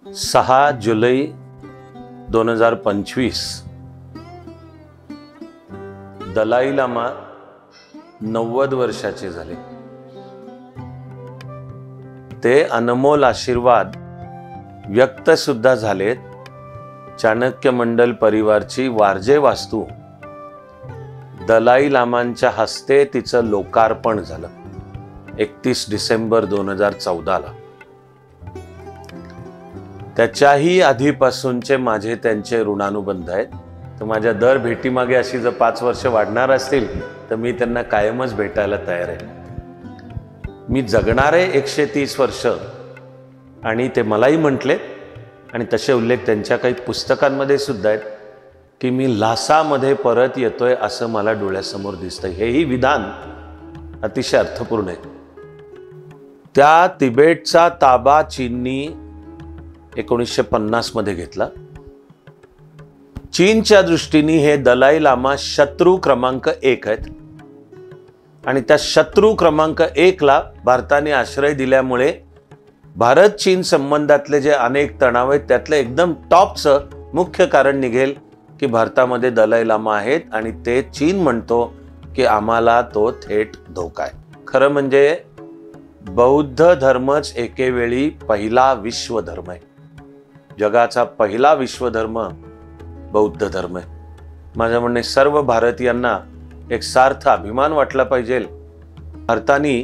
6 जुलै 2025 Dalai llama 90 वर्षाचे झाले। ते अनमोल आशीर्वाद व्यक्त सुद्धा झालेत। चाणक्य मंडल परिवारची वारजे वास्तू दलाई लामांच्या हस्ते तिचं लोकार्पण झालं 31 डिसेंबर 2014 ला। त्याच्याही आधीपासूनचे माझे त्यांचे ऋणानुबंध आहेत। तर माझ्या दर भेटीमागे अशी जर 5 वर्ष वाढणार असतील तर मी त्यांना कायमच भेटायला तयार आहे। मी जगणारे 130 वर्ष आणि ते मलाही म्हटले आणि तसे उल्लेख त्यांच्या काही पुस्तकांमध्ये सुद्धा आहेत की मी ल्हासामध्ये परत येतोय असं मला डोळ्यासमोर दिसतंय। हेही विधान अतिशय अर्थपूर्ण आहे। त्या तिबेटचा ताबा चीननी 1950 मध्ये घेतला। चीनच्या दृष्टीने हे दलाई लामा शत्रू क्रमांक 1 आहेत आणि त्या शत्रू क्रमांक 1 ला भारताने आश्रय दिल्यामुळे भारत चीन संबंधातले जे अनेक तणाव आहेत त्यातलं एकदम टॉपचं मुख्य कारण निघेल की भारतामध्ये दलाई लामा आहेत आणि ते चीन म्हणतो की आम्हाला तो थेट धोका आहे। खरं म्हणजे बौद्ध धर्मच एकेवेळी पहिला विश्व धर्म आहे। जगाचा पहिला विश्वधर्म बौद्ध धर्म आहे। माझ्या म्हणणे सर्व भारतीयांना एक सार्थ अभिमान वाटला पाहिजे। भारताने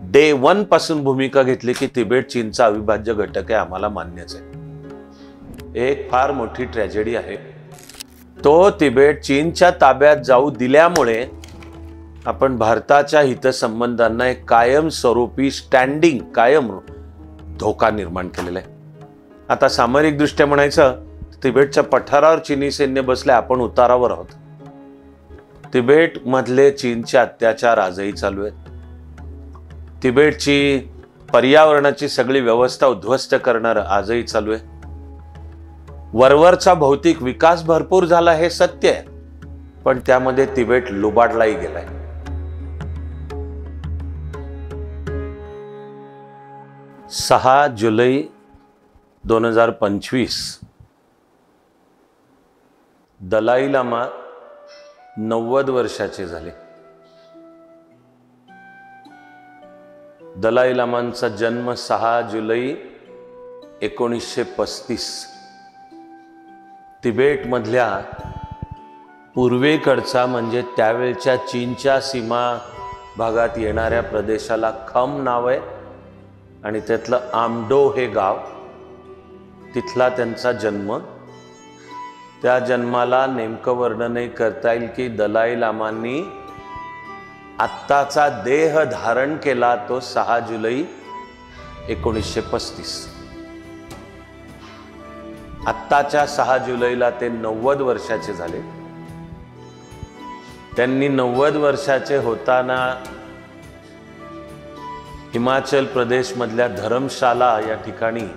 डे 1 पासून भूमिका घेतली की तिबेट चीनचा अविभाज्य घटक आहे, आम्हाला मान्यच आहे। एक फार मोठी ट्रॅजेडी आहे। तो तिबेट चीनच्या ताब्यात जाऊ दिल्यामुळे आपण भारताच्या हितसंबंधांना एक कायमस्वरूपी स्टँडिंग कायम धोका निर्माण केलेला आहे। आता सामरिक दृष्ट्या म्हणायचं तिबेटच्या पठारावर चीनी सैन्य बसले, आपण उतारावर आहोत। तिबेट मधले चीनचे अत्याचार आजही चालू आहेत। तिबेटची पर्यावरणाची सगळी व्यवस्था उद्ध्वस्त करणारं आजही चालू आहे। वरवरचा भौतिक विकास भरपूर झाला हे सत्य आहे, पण त्यामध्ये तिबेट लुबाडलाही गेलाय। सहा जुलै 2025 दलाई लामा 90 वर्षाचे झाले। दलाई लामांचा जन्म 6 जुलै 1935 तिबेट मधल्या पूर्वेकडचा म्हणजे त्यावेळच्या चीनच्या सीमा भागात येणाऱ्या प्रदेशाला खम नाव आहे आणि त्यातलं आमडो हे गाव, तिथला त्यांचा जन्म। त्या जन्माला नेमकं वर्णनही करता येईल की दलाई लामांनी आत्ताचा देह धारण केला तो 6 जुलै 1935। आत्ताच्या 6 जुलैला ते 90 वर्षाचे झाले। त्यांनी 90 वर्षाचे होताना हिमाचल प्रदेश मधल्या धर्मशाला या ठिकाणी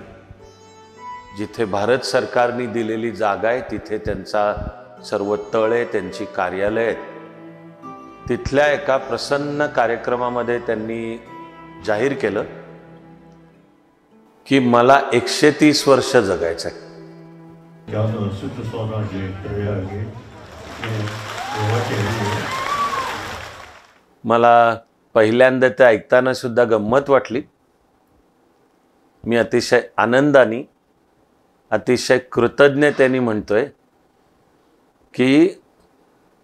जिथे भारत सरकारने दिलेली जागा आहे तिथे त्यांचा सर्व तळे, त्यांची कार्यालय आहेत। तिथल्या एका प्रसन्न कार्यक्रमामध्ये त्यांनी जाहीर केलं की मला 130 वर्ष जगायचं आहे। मला पहिल्यांदा ते ऐकताना सुद्धा गंमत वाटली। मी अतिशय आनंदाने अतिशय कृतज्ञतेने म्हणतोय की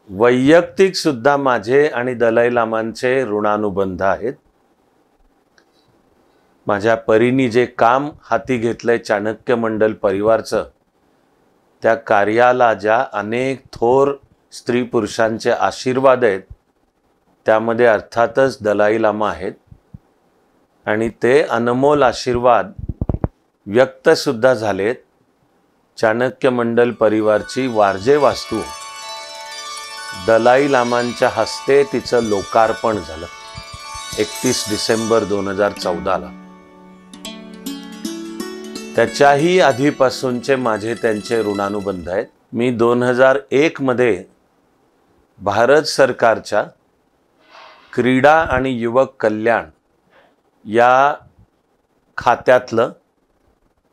वैयक्तिक सुद्धा माझे आणि दलाई लामांचे ऋणानुबंध आहेत। माझ्या परीने जे काम हाती घेतलंय चाणक्य मंडल परिवारचं, त्या कार्याला ज्या अनेक थोर स्त्री पुरुषांचे आशीर्वाद आहेत त्यामध्ये अर्थातच दलाई लामा आहेत आणि ते अनमोल आशीर्वाद व्यक्त सुद्धा झालेत। चाणक्य मंडल परिवारची वारजे वास्तू दलाई लामांच्या हस्ते तिचं लोकार्पण झालं 31 डिसेंबर 2014 ला। त्याच्याही आधीपासूनचे माझे त्यांचे ऋणानुबंध आहेत। मी 2001 मध्ये भारत सरकारच्या क्रीडा आणि युवक कल्याण या खात्यातलं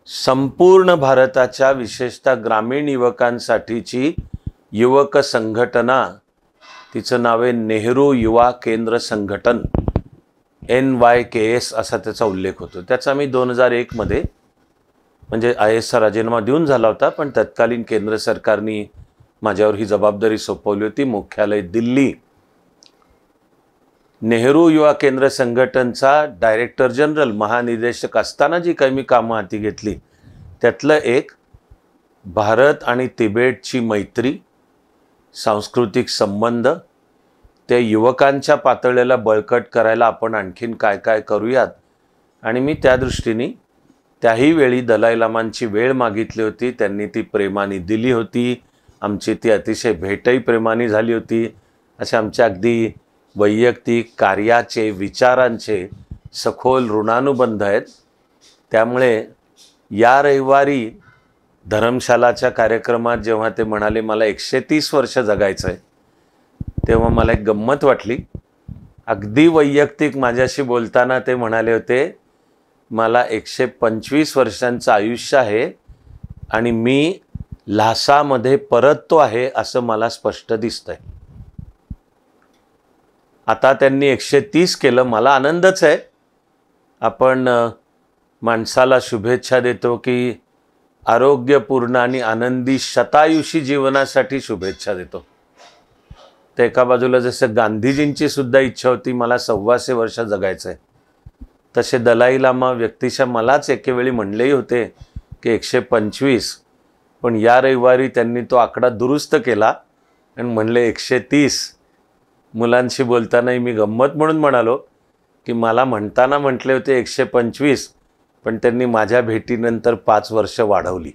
संपूर्ण भारताच्या विशेषतः ग्रामीण युवकांसाठीची युवक संघटना, तिचं नाव आहे नेहरू युवा केंद्र संघटन, NYKS असा त्याचा उल्लेख होतो. त्याचा मी 2001 मध्ये म्हणजे IASचा राजीनामा देऊन झाला होता, पण तत्कालीन केंद्र सरकारने माझ्यावर ही जबाबदारी सोपवली होती. मुख्यालय दिल्ली. नेहरू युवा केंद्र संघटनचा डायरेक्टर जनरल, महानिदेशक असताना जी काही मी कामं हाती घेतली त्यातलं एक भारत आणि तिबेटची मैत्री, सांस्कृतिक संबंध, त्या युवकांच्या पातळीला बळकट करायला आपण आणखीन काय काय करूयात. आणि मी त्या दृष्टीने त्याही वेळी दलाई लामांची वेळ मागितली होती. त्यांनी ती प्रेमाने दिली होती. आमची ती अतिशय भेटही प्रेमाने झाली होती. असे आमचे अगदी वैयक्तिक कार्याचे, विचारांचे सखोल ऋणानुबंध आहेत. त्यामुळे या रविवारी धर्मशालाच्या कार्यक्रमात जेव्हा ते म्हणाले मला 130 वर्ष जगायचं आहे, तेव्हा मला एक गंमत वाटली. अगदी वैयक्तिक माझ्याशी बोलताना ते म्हणाले होते, मला 125 वर्षांचं आयुष्य आहे आणि मी ल्हासामध्ये परततो आहे असं मला स्पष्ट दिसतंय. आता त्यांनी 130 केलं, मला आनंदच आहे. आपण माणसाला शुभेच्छा देतो की आरोग्यपूर्ण आणि आनंदी शतायुषी जीवनासाठी शुभेच्छा देतो. तर एका बाजूला जसं गांधीजींची सुद्धा इच्छा होती मला 125 वर्ष जगायचं आहे, तसे दलाई लामा व्यक्तिशः मलाच एकेवेळी म्हणलेही होते की 125, पण या रविवारी त्यांनी तो आकडा दुरुस्त केला आणि म्हणले 130. मुलांशी बोलतानाही मी गंमत म्हणून म्हणालो की मला म्हणताना म्हटले होते 125, पण त्यांनी माझ्या भेटीनंतर 5 वर्ष वाढवली.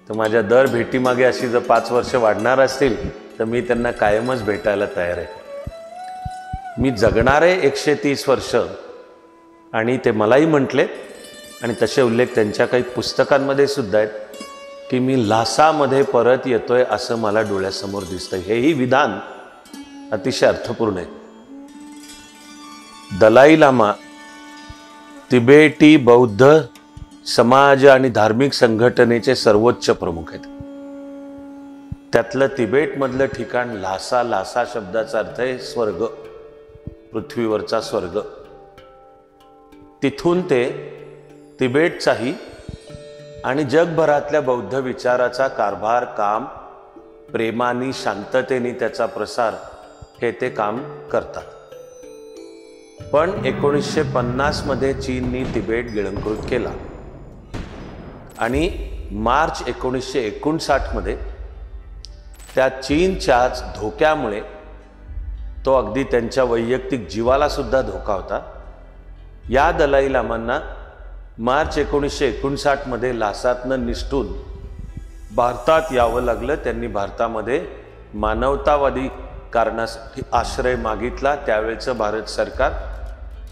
तर माझ्या दर भेटीमागे अशी जर 5 वर्ष वाढणार असतील तर मी त्यांना कायमच भेटायला तयार आहे. मी जगणार आहे 130 वर्ष आणि ते मलाही म्हटले आणि तसे उल्लेख त्यांच्या काही पुस्तकांमध्ये सुद्धा आहेत की मी ल्हासामध्ये परत येतोय असं मला डोळ्यासमोर दिसतंय. हेही विधान अतिशय अर्थपूर्ण आहे. दलाई लामा तिबेटी बौद्ध समाज आणि धार्मिक संघटनेचे सर्वोच्च प्रमुख आहेत. त्यातलं तिबेटमधलं ठिकाण ल्हासा, ल्हासा शब्दाचा अर्थ आहे स्वर्ग, पृथ्वीवरचा स्वर्ग. तिथून ते तिबेटचाही आणि जगभरातल्या बौद्ध विचाराचा कारभार, काम, प्रेमाने, शांततेने त्याचा प्रसार हे ते काम करतात. पण 1950 मध्ये चीननी तिबेट गिळंकृत केला आणि मार्च 1959 मध्ये त्या चीनच्याच धोक्यामुळे, तो अगदी त्यांच्या वैयक्तिक जीवाला सुद्धा धोका होता, या दलाई लामांना मार्च 1959 मध्ये ल्हासातनं निसटून भारतात यावं लागलं. त्यांनी भारतामध्ये मानवतावादी कारणासाठी आश्रय मागितला. त्यावेळेचं भारत सरकार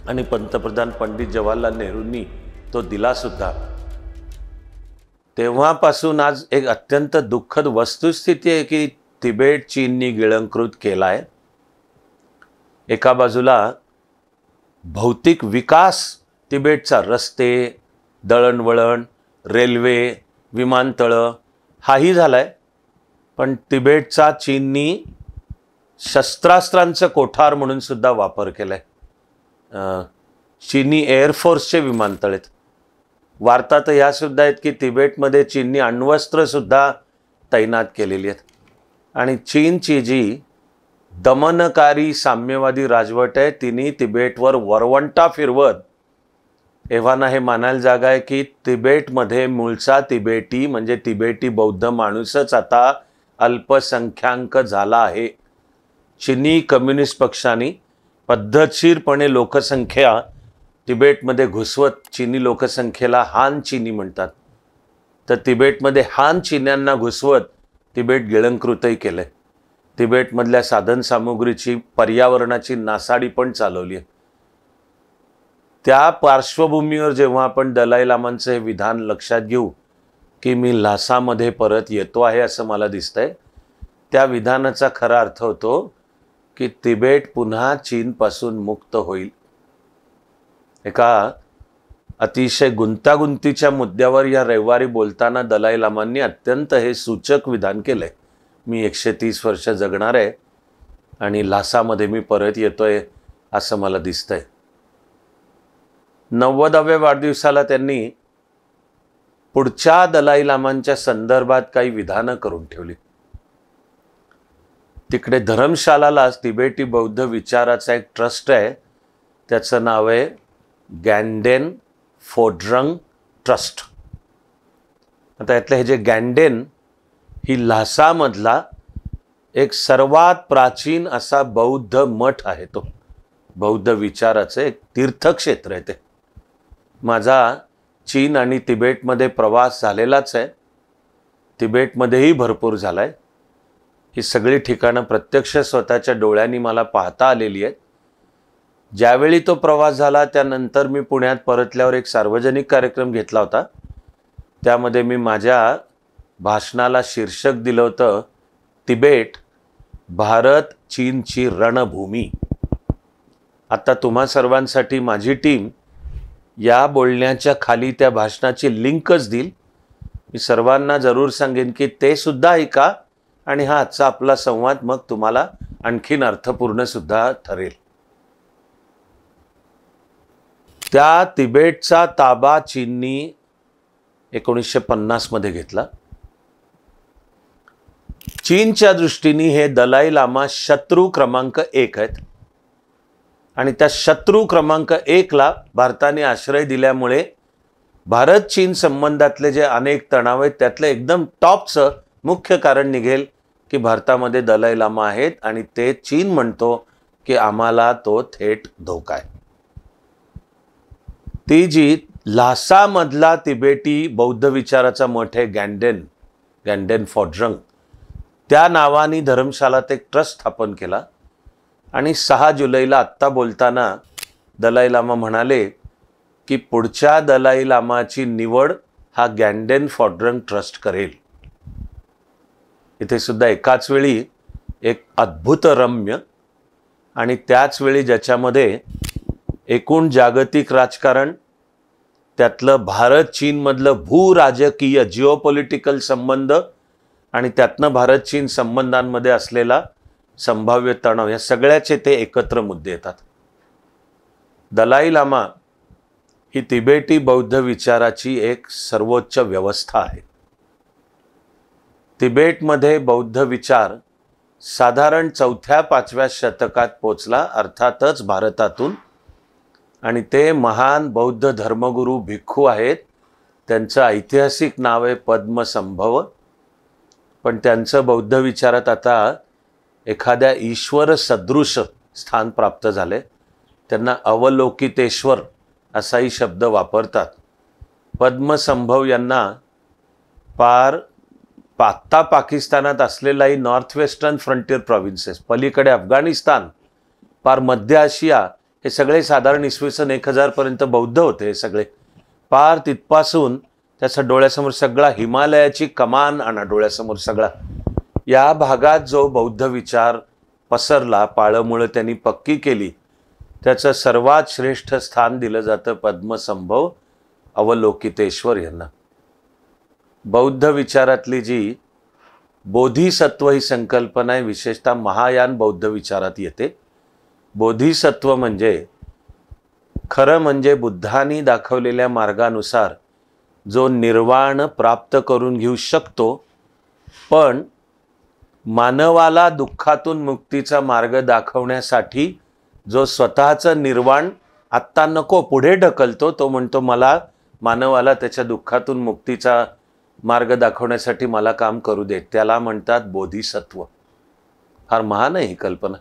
आणि पंतप्रधान पंडित जवाहरलाल नेहरूंनी तो दिला सुद्धा. तेव्हापासून आज एक अत्यंत दुःखद वस्तुस्थिती आहे की तिबेट चीननी गिळंकृत केलाय. एका बाजूला भौतिक विकास तिबेटचा, रस्ते, दळणवळण, रेल्वे, विमानतळं हाही झालाय, पण तिबेटचा चीननी शस्त्रास्त्रांचं कोठार म्हणून सुद्धा वापर केलाय. चीनी एअरफोर्सचे विमानतळ आहेत. वार्ता तर ह्या सुद्धा आहेत की तिबेटमध्ये चीननी अण्वस्त्र सुद्धा तैनात केलेली आहेत. आणि चीनची जी दमनकारी साम्यवादी राजवट आहे तिने तिबेटवर वरवंटा फिरवत, एव्हाना हे मानायला जागा आहे की तिबेटमध्ये मूळचा तिबेटी म्हणजे तिबेटी बौद्ध माणूसच आता अल्पसंख्याक झाला आहे. चीनी कम्युनिस्ट पक्षाने पद्धतशीरपणे लोकसंख्या तिबेटमध्ये घुसवत, चीनी लोकसंख्येला हान चीनी म्हणतात, तर तिबेटमध्ये हान चीन्यांना घुसवत तिबेट गिळंकृतही केलंय. तिबेटमधल्या साधनसामुग्रीची, पर्यावरणाची नासाडी पण चालवली आहे. त्या पार्श्वभूमीवर जेव्हा आपण दलाई लामांचं हे विधान लक्षात घेऊ की मी ल्हासामध्ये परत येतो आहे असं मला दिसतंय, त्या विधानाचा खरा अर्थ होतो की तिबेट पुन्हा चीनपासून मुक्त होईल. एका अतिशय गुंतागुंतीच्या मुद्द्यावर या रविवारी बोलताना दलाई लामांनी अत्यंत हे सूचक विधान केलंय. मी 130 वर्ष जगणार आहे आणि ल्हासामध्ये मी परत येतोय असं मला दिसतंय. 90व्या वाढदिवसाला त्यांनी पुढच्या दलाई लामांच्या संदर्भात काही विधानं करून ठेवली. तिकडे धर्मशालाला तिबेटी बौद्ध विचाराचा एक ट्रस्ट आहे, त्याचं नाव आहे गँडेन फोड्रंग ट्रस्ट. आता यातलं हे जे गँडेन ही ल्हासामधला एक सर्वात प्राचीन असा बौद्ध मठ आहे. तो बौद्ध विचाराचं एक तीर्थक्षेत्र आहे. ते माझा चीन आणि तिबेटमध्ये प्रवास झालेलाच आहे. तिबेटमध्येही भरपूर झाला आहे. ही सगळी ठिकाणं प्रत्यक्ष स्वतःच्या डोळ्यांनी मला पाहता आलेली आहेत. ज्यावेळी तो प्रवास झाला त्यानंतर मी पुण्यात परतल्यावर एक सार्वजनिक कार्यक्रम घेतला होता. त्यामध्ये मी माझ्या भाषणाला शीर्षक दिलं होतं, तिबेट भारत चीनची रणभूमी. आता तुम्हा सर्वांसाठी माझी टीम या बोलण्याच्या खाली त्या भाषणाची लिंकच देईल. मी सर्वांना जरूर सांगेन की ते सुद्धा ऐका आणि हा आजचा आपला संवाद मग तुम्हाला आणखीन अर्थपूर्ण सुद्धा ठरेल. त्या तिबेटचा ताबा चीननी 1950 मध्ये घेतला. चीनच्या दृष्टीने हे दलाई लामा शत्रू क्रमांक 1 आहेत आणि त्या शत्रू क्रमांक 1 ला भारताने आश्रय दिल्यामुळे भारत चीन संबंधातले जे अनेक तणाव आहेत त्यातलं एकदम टॉपचं मुख्य कारण निघेल की भारतामध्ये दलाई लामा आहेत आणि ते चीन म्हणतो की आम्हाला तो थेट धोका आहे. ती जी ल्हासामधला तिबेटी बौद्ध विचाराचा मठ आहे गँडेन फोड्रंग, त्या नावाने धर्मशालात एक ट्रस्ट स्थापन केला आणि 6 जुलैला आत्ता बोलताना दलाई लामा म्हणाले की पुढच्या दलाई लामाची निवड हा गँडेन फोड्रंग ट्रस्ट करेल. इथे सुद्धा एकाच वेळी एक अद्भुत रम्य आणि त्याच वेळी ज्याच्यामध्ये एकूण जागतिक राजकारण, त्यातलं भारत चीनमधलं भूराजकीय जिओपॉलिटिकल संबंध आणि त्यातनं भारत चीन संबंधांमध्ये असलेला संभाव्य तणाव, या सगळ्याचे ते एकत्र मुद्दे येतात. दलाई लामा ही तिबेटी बौद्ध विचाराची एक सर्वोच्च व्यवस्था आहे. तिबेटमध्ये बौद्ध विचार साधारण 4थ्या-5व्या शतकात पोचला, अर्थातच भारतातून. आणि ते महान बौद्ध धर्मगुरू भिक्खू आहेत. त्यांचं ऐतिहासिक नाव आहे पद्मसंभव. पण त्यांचं बौद्ध विचारात आता एखाद्या ईश्वर सदृश स्थान प्राप्त झाले. त्यांना अवलोकितेश्वर असाही शब्द वापरतात. पद्मसंभव यांना आत्ता पाकिस्तानात असलेलाही नॉर्थ वेस्टर्न फ्रंटियर प्रॉव्हिन्सेस, पलीकडे अफगाणिस्तान, पार मध्य आशिया, हे सगळे साधारण इसवी सन 1000 पर्यंत बौद्ध होते. हे सगळे पार तिथपासून त्याच्या डोळ्यासमोर सगळा हिमालयाची कमान आणा डोळ्यासमोर सगळा, या भागात जो बौद्ध विचार पसरला, पाळंमुळं त्यांनी पक्की केली, त्याचं सर्वात श्रेष्ठ स्थान दिलं जातं पद्मसंभव अवलोकितेश्वर यांना. बौद्ध विचारातली जी बोधिसत्व ही संकल्पना आहे, विशेषतः महायान बौद्ध विचारात येते. बोधिसत्व म्हणजे खरं म्हणजे बुद्धांनी दाखवलेल्या मार्गानुसार जो निर्वाण प्राप्त करून घेऊ शकतो, पण मानवाला दुःखातून मुक्तीचा मार्ग दाखवण्यासाठी जो स्वतःचं निर्वाण आत्ता नको पुढे ढकलतो, तो म्हणतो मला मानवाला त्याच्या दुःखातून मुक्तीचा मार्ग दाखवण्यासाठी मला काम करू दे, त्याला म्हणतात बोधिसत्व. फार महान आहे ही कल्पना.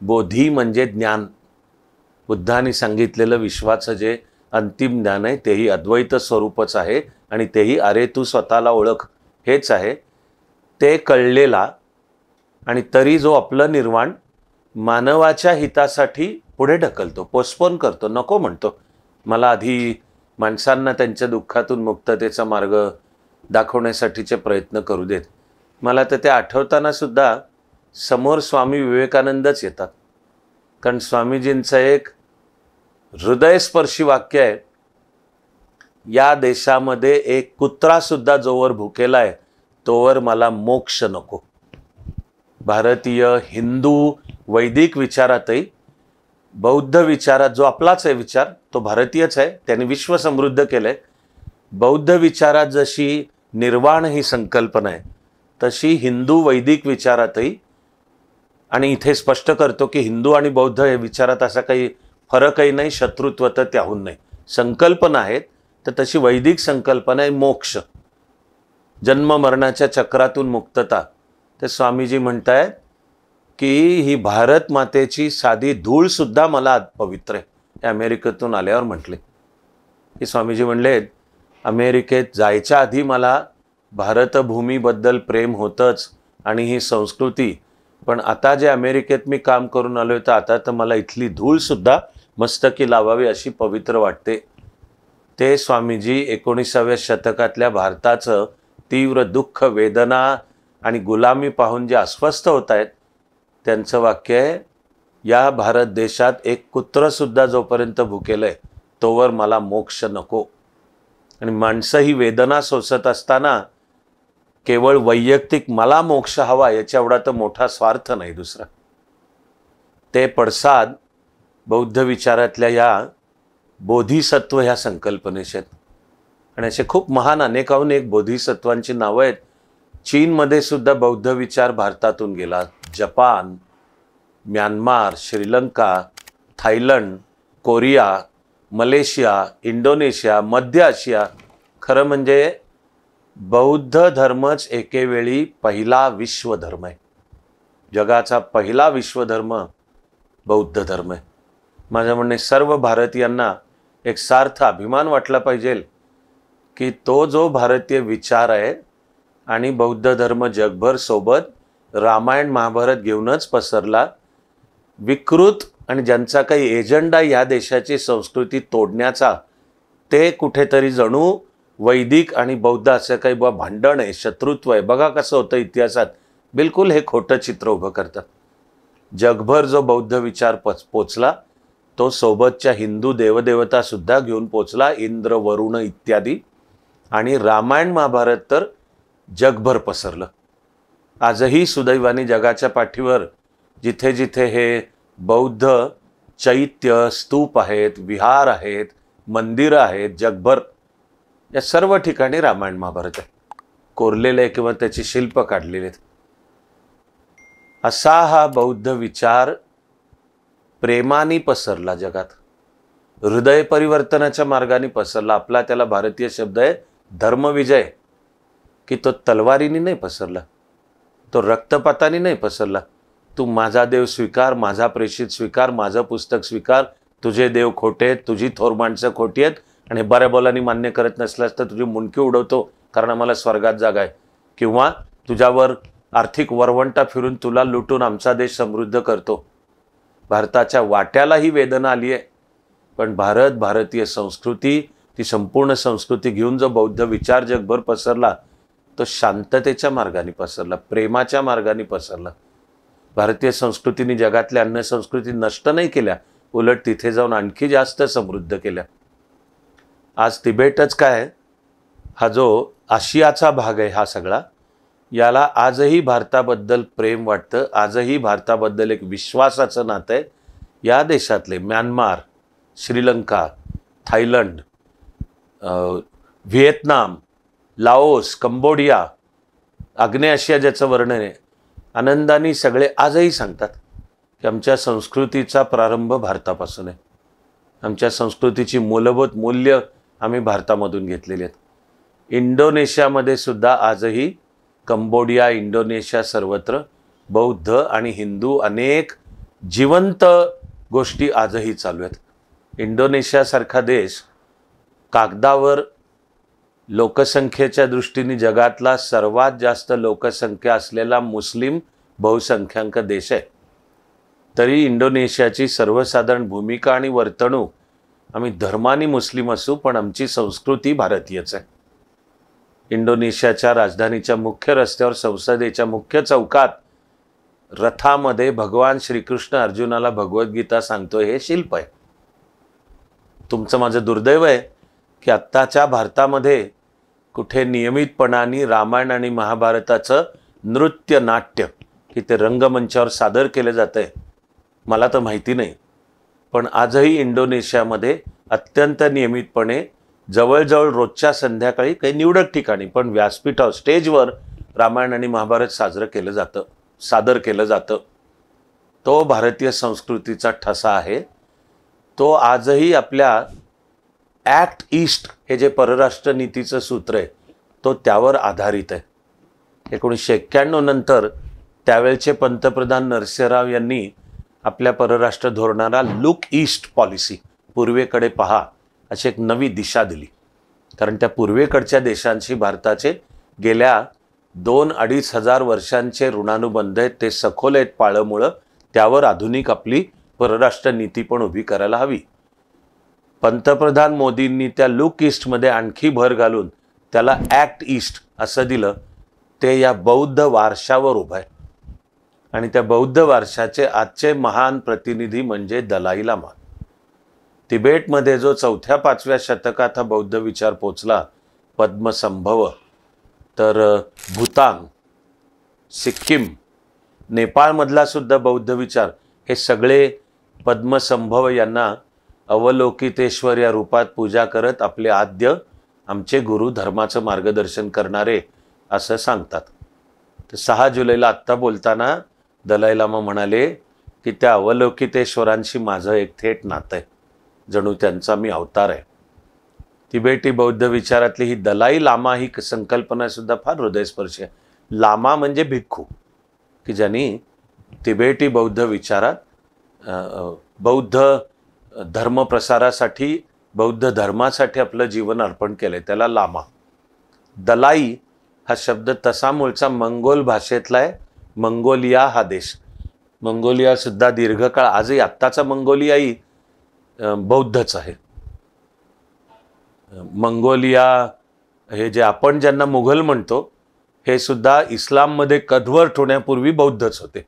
बोधी म्हणजे ज्ञान. बुद्धांनी सांगितलेलं विश्वाचं जे अंतिम ज्ञान आहे तेही अद्वैत स्वरूपच आहे आणि तेही अरे तू स्वतःला ओळख हेच आहे. ते कळलेला आणि तरी जो आपलं निर्वाण मानवाच्या हितासाठी पुढे ढकलतो, पोस्टपोन करतो, नको म्हणतो, मला आधी माणसांना त्यांच्या दुःखातून मुक्ततेचा मार्ग दाखवण्यासाठीचे प्रयत्न करू देत. मला तर ते आठवताना सुद्धा समोर स्वामी विवेकानंदच येतात. कारण स्वामीजींचं एक हृदयस्पर्शी वाक्य आहे या देशामध्ये एक कुत्रा सुद्धा जोवर भुकेला आहे तोवर मला मोक्ष नको. भारतीय हिंदू वैदिक विचारातही बौद्ध विचारात जो आपलाच आहे विचार तो भारतीयच आहे, त्याने विश्व समृद्ध केलंय. बौद्ध विचारात जशी निर्वाण ही संकल्पना आहे तशी हिंदू वैदिक विचारातही, आणि इथे स्पष्ट करतो की हिंदू आणि बौद्ध या विचारात असा काही फरकही नाही, शत्रुत्व तर त्याहून नाही. संकल्पना आहेत तर तशी वैदिक संकल्पना आहे मोक्ष, जन्म मरणाच्या चक्रातून मुक्तता. ते स्वामीजी म्हणतायत की ही भारत मातेची साधी धूळ सुद्धा मला पवित्र आहे. हे अमेरिकेतून आल्यावर म्हटले. की स्वामीजी म्हणले अमेरिकेत जायच्या आधी मला भारतभूमीबद्दल प्रेम होतंच आणि ही संस्कृती, पण आता जे अमेरिकेत मी काम करून आलोय तर आता तर मला इथली धूळ सुद्धा मस्तकी लावावी अशी पवित्र वाटते. ते स्वामीजी 19व्या शतकातल्या भारताचं तीव्र दुःख, वेदना आणि गुलामी पाहून जे अस्वस्थ होत आहेत त्यांचं वाक्य आहे, या भारत देशात एक कुत्र सुद्धा जोपर्यंत भुकेलंय तोवर मला मोक्ष नको. आणि माणसं ही वेदना सोसत असताना केवळ वैयक्तिक मला मोक्ष हवा याच्या एवढा तर मोठा स्वार्थ नाही दुसरा. ते पडसाद बौद्ध विचारातल्या या बोधिसत्व ह्या संकल्पनेचे आहेत. आणि असे खूप महान अनेकाहून एक बोधिसत्वांची नावं आहेत. चीनमध्ये सुद्धा बौद्ध विचार भारतातून गेला. Japan, Myanmar, Sri Lanka, Thailand, Korea, Malaysia, Indonesia, मध्य आशिया. खरं म्हणजे बौद्ध धर्मच एकेवेळी पहिला विश्वधर्म आहे. जगाचा पहिला विश्वधर्म बौद्ध धर्म आहे. माझं म्हणणे सर्व भारतीयांना एक सार्थ अभिमान वाटला पाहिजे की तो जो भारतीय विचार आहे आणि बौद्ध धर्म जगभर सोबत रामायण महाभारत घेऊनच पसरला. विकृत आणि ज्यांचा काही एजंडा या देशाची संस्कृती तोडण्याचा, ते कुठेतरी जणू वैदिक आणि बौद्ध असं काही भांडण आहे, शत्रुत्व आहे. बघा कसं होतं इतिहासात. बिलकुल हे खोटं चित्र उभं करतात. जगभर जो बौद्ध विचार पोचला तो सोबतच्या हिंदू देवदेवता सुद्धा घेऊन पोचला, इंद्र, वरुण इत्यादी. आणि रामायण महाभारत तर जगभर पसरलं. आजही सुदैवाने जगाच्या पाठीवर जिथे जिथे हे बौद्ध चैत्य, स्तूप आहेत, विहार आहेत, मंदिरं आहेत जगभर, या सर्व ठिकाणी रामायण महाभारत आहे कोरलेले किंवा त्याची शिल्प काढलेले आहेत. असा हा बौद्ध विचार प्रेमाने पसरला जगात, हृदय परिवर्तनाच्या मार्गाने पसरला. आपला त्याला भारतीय शब्द आहे धर्मविजय. की तो तलवारीने नाही पसरला, तो रक्तपाताने नाही पसरला. तू माझा देव स्वीकार, माझा प्रेषित स्वीकार, माझं पुस्तक स्वीकार, तुझे देव खोटे आहेत, तुझी थोर माणसं खोटी आहेत आणि बऱ्या बोलांनी मान्य करत नसल्यास तर तुझी मुंडकी उडवतो कारण आम्हाला स्वर्गात जागा आहे, किंवा तुझ्यावर आर्थिक वरवंटा फिरून तुला लुटून आमचा देश समृद्ध करतो. भारताच्या वाट्याला ही वेदना आली आहे. पण भारतीय संस्कृती, ती संपूर्ण संस्कृती घेऊन जो बौद्ध विचार जगभर पसरला तो शांततेच्या मार्गाने पसरला, प्रेमाच्या मार्गाने पसरला. भारतीय संस्कृतीने जगातल्या अन्य संस्कृती नष्ट नाही केल्या, उलट तिथे जाऊन आणखी जास्त समृद्ध केल्या. आज तिबेटच काय, हा जो आशियाचा भाग आहे हा सगळा, याला आजही भारताबद्दल प्रेम वाटतं. आजही भारताबद्दल एक विश्वासाचं नातं आहे. या देशातले Myanmar, Sri Lanka, Thailand, Vietnam, Laos, Cambodia, आग्नेय आशिया ज्याचं वर्णन आहे, आनंदाने सगळे आजही सांगतात की आमच्या संस्कृतीचा प्रारंभ भारतापासून आहे. आमच्या संस्कृतीची मूलभूत मूल्य आम्ही भारतामधून घेतलेली आहेत. इंडोनेशियामध्ये सुद्धा आजही, कंबोडिया, इंडोनेशिया, सर्वत्र बौद्ध आणि हिंदू अनेक जिवंत गोष्टी आजही चालू आहेत. इंडोनेशियासारखा देश कागदावर लोकसंख्येच्या दृष्टीने जगातला सर्वात जास्त लोकसंख्या असलेला मुस्लिम बहुसंख्याक देश आहे. तरी इंडोनेशियाची सर्वसाधारण भूमिका आणि वर्तणूक, आम्ही धर्माने मुस्लिम असू पण आमची संस्कृती भारतीयच आहे. इंडोनेशियाच्या राजधानीच्या मुख्य रस्त्यावर, संसदेच्या मुख्य चौकात, रथामध्ये भगवान श्रीकृष्ण अर्जुनाला भगवद्गीता सांगतोय हे शिल्प आहे. तुमचं माझं दुर्दैव आहे की आत्ताच्या भारतामध्ये कुठे नियमितपणाने रामायण आणि महाभारताचं नृत्य नाट्य की ते रंगमंचावर सादर केलं जातंय मला तर माहिती नाही. पण आजही इंडोनेशियामध्ये अत्यंत नियमितपणे जवळजवळ रोजच्या संध्याकाळी काही निवडक ठिकाणी पण व्यासपीठावर स्टेजवर रामायण आणि महाभारत सादर केलं जातं. तो भारतीय संस्कृतीचा ठसा आहे. तो आजही आपल्या ॲक्ट ईस्ट हे जे परराष्ट्र नीतीचं सूत्र आहे तो त्यावर आधारित आहे. 1991 नंतर त्यावेळचे पंतप्रधान नरसिंहराव यांनी आपल्या परराष्ट्र धोरणाला लुक ईस्ट पॉलिसी, पूर्वेकडे पहा, अशी एक नवी दिशा दिली. कारण त्या पूर्वेकडच्या देशांशी भारताचे गेल्या 2-2.5 हजार वर्षांचे ऋणानुबंध आहेत, ते सखोल आहेत पाळमुळं. त्यावर आधुनिक आपली परराष्ट्र नीती पण उभी करायला हवी. पंतप्रधान मोदींनी त्या लुक ईस्टमध्ये आणखी भर घालून त्याला ॲक्ट ईस्ट असं दिलं. ते या बौद्ध वारशावर उभं आहे. आणि त्या बौद्ध वारशाचे आजचे महान प्रतिनिधी म्हणजे दलाई लामा. तिबेटमध्ये जो 4-5व्या शतकात हा बौद्ध विचार पोचला, पद्मसंभव, तर भूतान, सिक्कीम, नेपाळमधला सुद्धा बौद्ध विचार, हे सगळे पद्मसंभव यांना अवलोकितेश्वर या रूपात पूजा करत आपले आद्य आमचे गुरु, धर्माचं मार्गदर्शन करणारे असं सांगतात. तर 6 जुलैला आत्ता बोलताना दलाई लामा म्हणाले की त्या अवलोकितेश्वरांशी माझं एक थेट नातं आहे, जणू त्यांचा मी अवतार आहे. तिबेटी बौद्ध विचारातली ही दलाई लामा ही संकल्पना सुद्धा फार हृदयस्पर्शी आहे. लामा म्हणजे भिक्खू, की ज्यांनी तिबेटी बौद्ध विचारात बौद्ध धर्मप्रसारासाठी, बौद्ध धर्मासाठी आपलं जीवन अर्पण केलंय, त्याला लामा. दलाई हा शब्द तसा मूळचा मंगोल भाषेतला आहे. मंगोलिया हा देश, मंगोलिया सुद्धा दीर्घकाळ, आजही आत्ताचा मंगोलियाही बौद्धच आहे. मंगोलिया हे जे आपण ज्यांना मुघल म्हणतो, हे सुद्धा इस्लाममध्ये कन्व्हर्ट होण्यापूर्वी बौद्धच होते.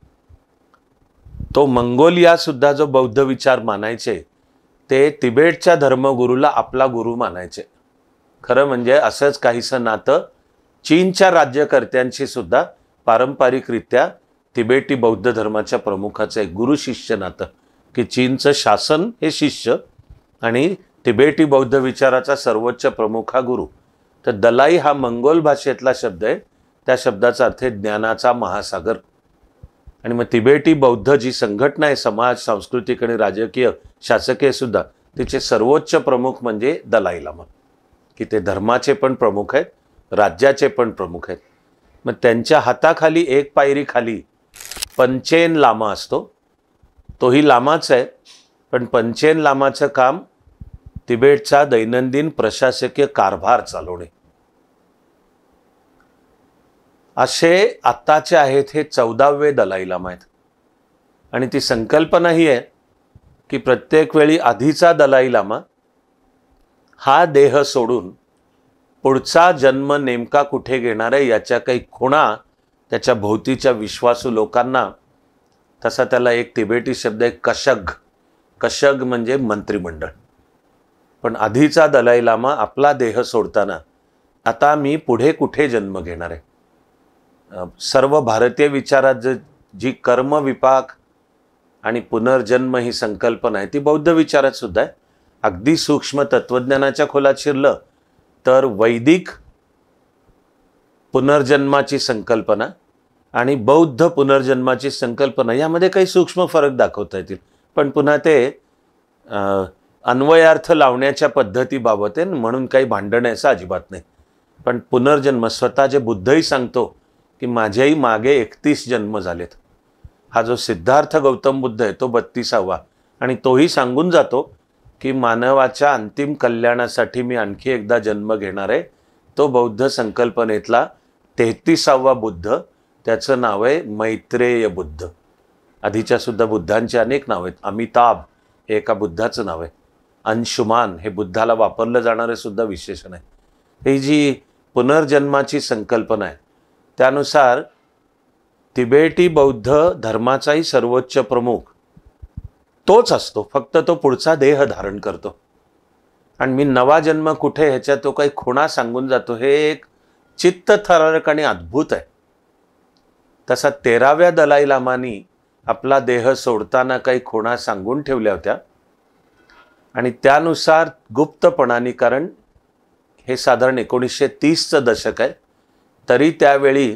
तो मंगोलिया सुद्धा जो बौद्ध विचार मानायचे, ते तिबेटच्या धर्मगुरूला आपला गुरु मानायचे. खरं म्हणजे असंच काहीसं नातं चीनच्या राज्यकर्त्यांशी सुद्धा पारंपरिकरित्या तिबेटी बौद्ध धर्माच्या प्रमुखाचं एक गुरु शिष्य नातं, की चीनचं शासन हे शिष्य आणि तिबेटी बौद्ध विचाराचा सर्वोच्च प्रमुख हा गुरु. तर दलाई हा मंगोल भाषेतला शब्द आहे. त्या शब्दाचा अर्थ आहे ज्ञानाचा महासागर. आणि मग तिबेटी बौद्ध जी संघटना आहे, समाज, सांस्कृतिक आणि राजकीय, शासकीय सुद्धा, तिचे सर्वोच्च प्रमुख म्हणजे दलाई लामा, की ते धर्माचे पण प्रमुख आहेत, राज्याचे पण प्रमुख आहेत. मग त्यांच्या हाताखाली एक पायरी खाली पंचेन लामा असतो. तोही लामाच आहे, पण पंचेन लामाचं काम तिबेटचा दैनंदिन प्रशासकीय कारभार चालवणे. असे आत्ताचे आहेत हे 14वे दलाई लामा आहेत. आणि ती संकल्पना ही आहे की प्रत्येक वेळी आधीचा दलाई लामा हा देह सोडून पुढचा जन्म नेमका कुठे घेणार आहे याच्या काही खुणा त्याच्या भोवतीच्या विश्वासू लोकांना, तसा त्याला एक तिबेटी शब्द आहे कशग. कशग म्हणजे मंत्रिमंडळ. पण आधीचा दलाई लामा आपला देह सोडताना आता मी पुढे कुठे जन्म घेणार आहे. सर्व भारतीय विचारात जी कर्म विपाक आणि पुनर्जन्म ही संकल्पना आहे ती बौद्ध विचारात सुद्धा आहे. अगदी सूक्ष्म तत्वज्ञानाच्या खोलात शिरलं तर वैदिक पुनर्जन्माची संकल्पना आणि बौद्ध पुनर्जन्माची संकल्पना यामध्ये काही सूक्ष्म फरक दाखवता येतील. पण पुन्हा ते अन्वयार्थ लावण्याच्या पद्धतीबाबत आहे, म्हणून काही भांडण्याचं अजिबात नाही. पण पुनर्जन्म स्वतः जे बुद्धही सांगतो की माझ्याही मागे 31 जन्म झालेत. हा जो सिद्धार्थ गौतम बुद्ध आहे तो 32वा, आणि तोही सांगून जातो की मानवाच्या अंतिम कल्याणासाठी मी आणखी एकदा जन्म घेणार आहे. तो बौद्ध संकल्पनेतला 33वा बुद्ध, त्याचं नाव आहे मैत्रेय बुद्ध. आधीच्या सुद्धा बुद्धांची अनेक नाव आहेत. अमिताभ हे एका बुद्धाचं नाव आहे. अंशुमान हे बुद्धाला वापरलं जाणारे सुद्धा विशेषण आहे. ही जी पुनर्जन्माची संकल्पना आहे त्यानुसार तिबेटी बौद्ध धर्माचाही सर्वोच्च प्रमुख तोच असतो, फक्त तो पुढचा देह धारण करतो. आणि मी नवा जन्म कुठे ह्याच्या तो काही खुणा सांगून जातो. हे एक चित्तथरारक आणि अद्भुत आहे. तसा 13व्या दलाई लामांनी आपला देह सोडताना काही खुणा सांगून ठेवल्या होत्या आणि त्यानुसार गुप्तपणाने, कारण हे साधारण 1930चं दशक आहे, तरी त्यावेळी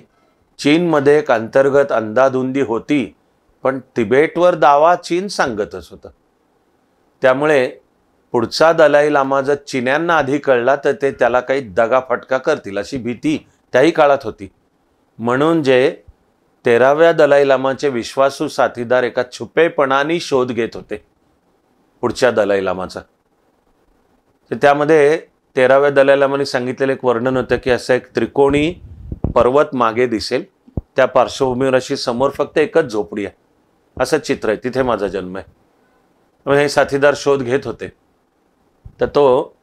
चीनमध्ये एक अंतर्गत अंधाधुंदी होती, पण तिबेटवर दावा चीन सांगतच होतं. त्यामुळे पुढचा दलाई लामा जर चीन्यांना आधी कळला तर ते त्याला काही दगाफटका करतील अशी भीती त्याही काळात होती. म्हणून जे 13व्या दलाई लामाचे विश्वासू साथीदार एका छुपेपणाने शोध घेत होते पुढच्या दलाई लामाचा. तर त्यामध्ये 13व्या दलाई लामांनी सांगितलेलं एक वर्णन होतं की असं एक त्रिकोणी पर्वत मागे दिसेल, त्या पार्श्वभूमीवर अशी समोर फक्त एकच झोपडी आहे, असं चित्र आहे, तिथे माझा जन्म आहे. हे साथीदार शोध घेत होते. तर तो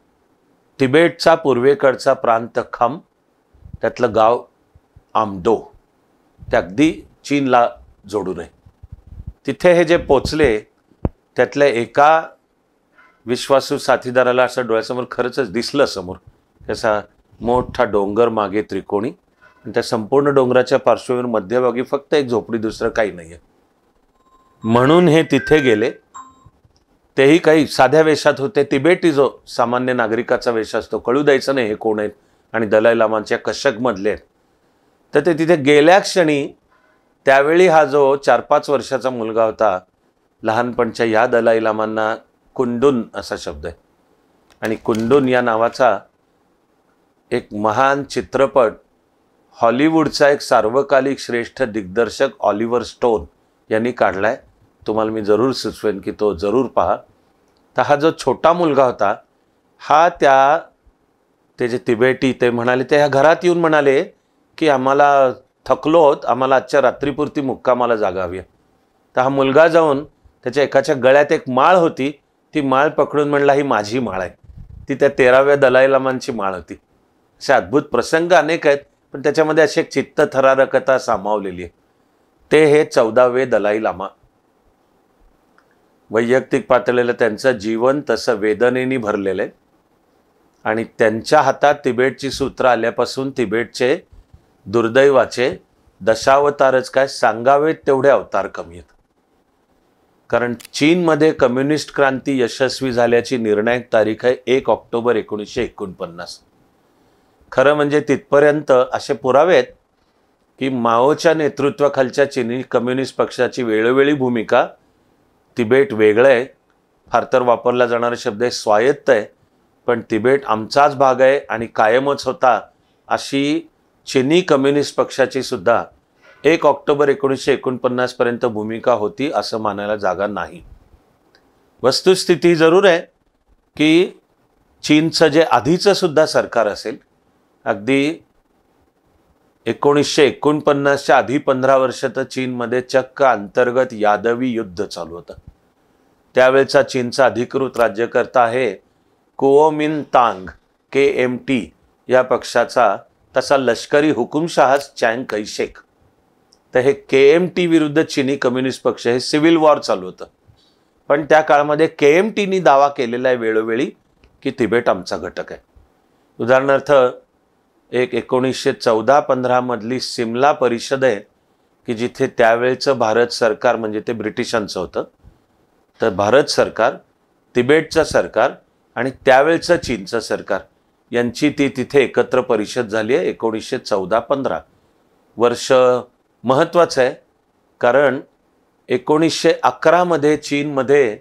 तिबेटचा पूर्वेकडचा प्रांत खम, त्यातलं गाव आमडो, ते अगदी चीनला जोडून आहे. तिथे हे जे पोचले त्यातल्या एका विश्वासू साथीदाराला असं डोळ्यासमोर खरंच दिसलं समोर त्याचा मोठा डोंगर मागे त्रिकोणी, आणि त्या संपूर्ण डोंगराच्या पार्श्वभूमीवर मध्यभागी फक्त एक झोपडी, दुसरं काही नाहीये. म्हणून हे तिथे गेले. तेही काही साध्या वेशात होते. तिबेटी जो सामान्य नागरिकाचा वेश असतो, कळू द्यायचं नाही हे कोण आहेत आणि दलाई लामांच्या कशक मधले आहेत. तर ते तिथे गेल्या क्षणी त्यावेळी हा जो 4-5 वर्षाचा मुलगा होता, लहानपणच्या या दलाई लामांना कुंडून असा शब्द आहे, आणि कुंडून या नावाचा एक महान चित्रपट हॉलिवूडचा एक सार्वकालिक श्रेष्ठ दिग्दर्शक ऑलिव्हर स्टोन यांनी काढलाय. तुम्हाला मी जरूर सुचवेन की तो जरूर पहा. तर हा जो छोटा मुलगा होता, हा ते जे तिबेटी ते म्हणाले, ते ह्या घरात येऊन म्हणाले की आम्हाला थकलो आहोत, आम्हाला आजच्या रात्रीपुरती मुक्कामाला जागा हवी आहे. तर हा मुलगा जाऊन त्याच्या एकाच्या गळ्यात एक माळ होती, ती माळ पकडून म्हणला ही माझी माळ आहे. ती त्या 13व्या दलाई लामांची माळ होती. असे अद्भुत प्रसंग अनेक आहेत, पण त्याच्यामध्ये अशी एक चित्तथरारकता सामावलेली आहे. ते हे 14वे दलाई लामा. वैयक्तिक पातळीला त्यांचं जीवन तसं वेदनेने भरलेलं आहे, आणि त्यांच्या हातात तिबेटची सूत्र आल्यापासून तिबेटचे दुर्दैवाचे दशावतारच काय सांगावेत तेवढे अवतार कमी आहेत. कारण चीनमध्ये कम्युनिस्ट क्रांती यशस्वी झाल्याची निर्णायक तारीख आहे 1 ऑक्टोबर 1949. खरं म्हणजे तिथपर्यंत असे पुरावे आहेत की माओच्या नेतृत्वाखालच्या चीनी कम्युनिस्ट पक्षाची वेळोवेळी भूमिका, तिबेट वेगळं आहे, फार तर वापरला जाणारा शब्द आहे स्वायत्त आहे, पण तिबेट आमचाच भाग आहे आणि कायमच होता, अशी चीनी कम्युनिस्ट पक्षाची सुद्धा 1 ऑक्टोबर 1949 पर्यंत भूमिका होती असं मानायला जागा नाही. वस्तुस्थिती जरूर आहे की चीनचं जे आधीचं सुद्धा सरकार असेल, अगदी 1949च्या आधी 15 वर्ष तर चीनमध्ये चक्क अंतर्गत यादवी युद्ध चालू होतं. त्यावेळचा चीनचा अधिकृत राज्यकर्ता आहे कुओमिन्तांग KMT या पक्षाचा तसा लष्करी हुकुमशहा चँग कैशेक. तर हे KMT विरुद्ध चीनी कम्युनिस्ट पक्ष, हे सिव्हिल वॉर चालू होतं. पण त्या काळामध्ये KMTनी दावा केलेला आहे वेळोवेळी की तिबेट आमचा घटक आहे. उदाहरणार्थ एक 1914-15 मधली सिमला परिषद आहे की जिथे त्यावेळचं भारत सरकार, म्हणजे ते ब्रिटिशांचं होतं, तर भारत सरकार, तिबेटचं सरकार आणि त्यावेळचं चीनचं सरकार यांची तिथे एकत्र परिषद झाली आहे. 1914-15 वर्ष महत्त्वाचं आहे, कारण 1911 मध्ये चीनमध्ये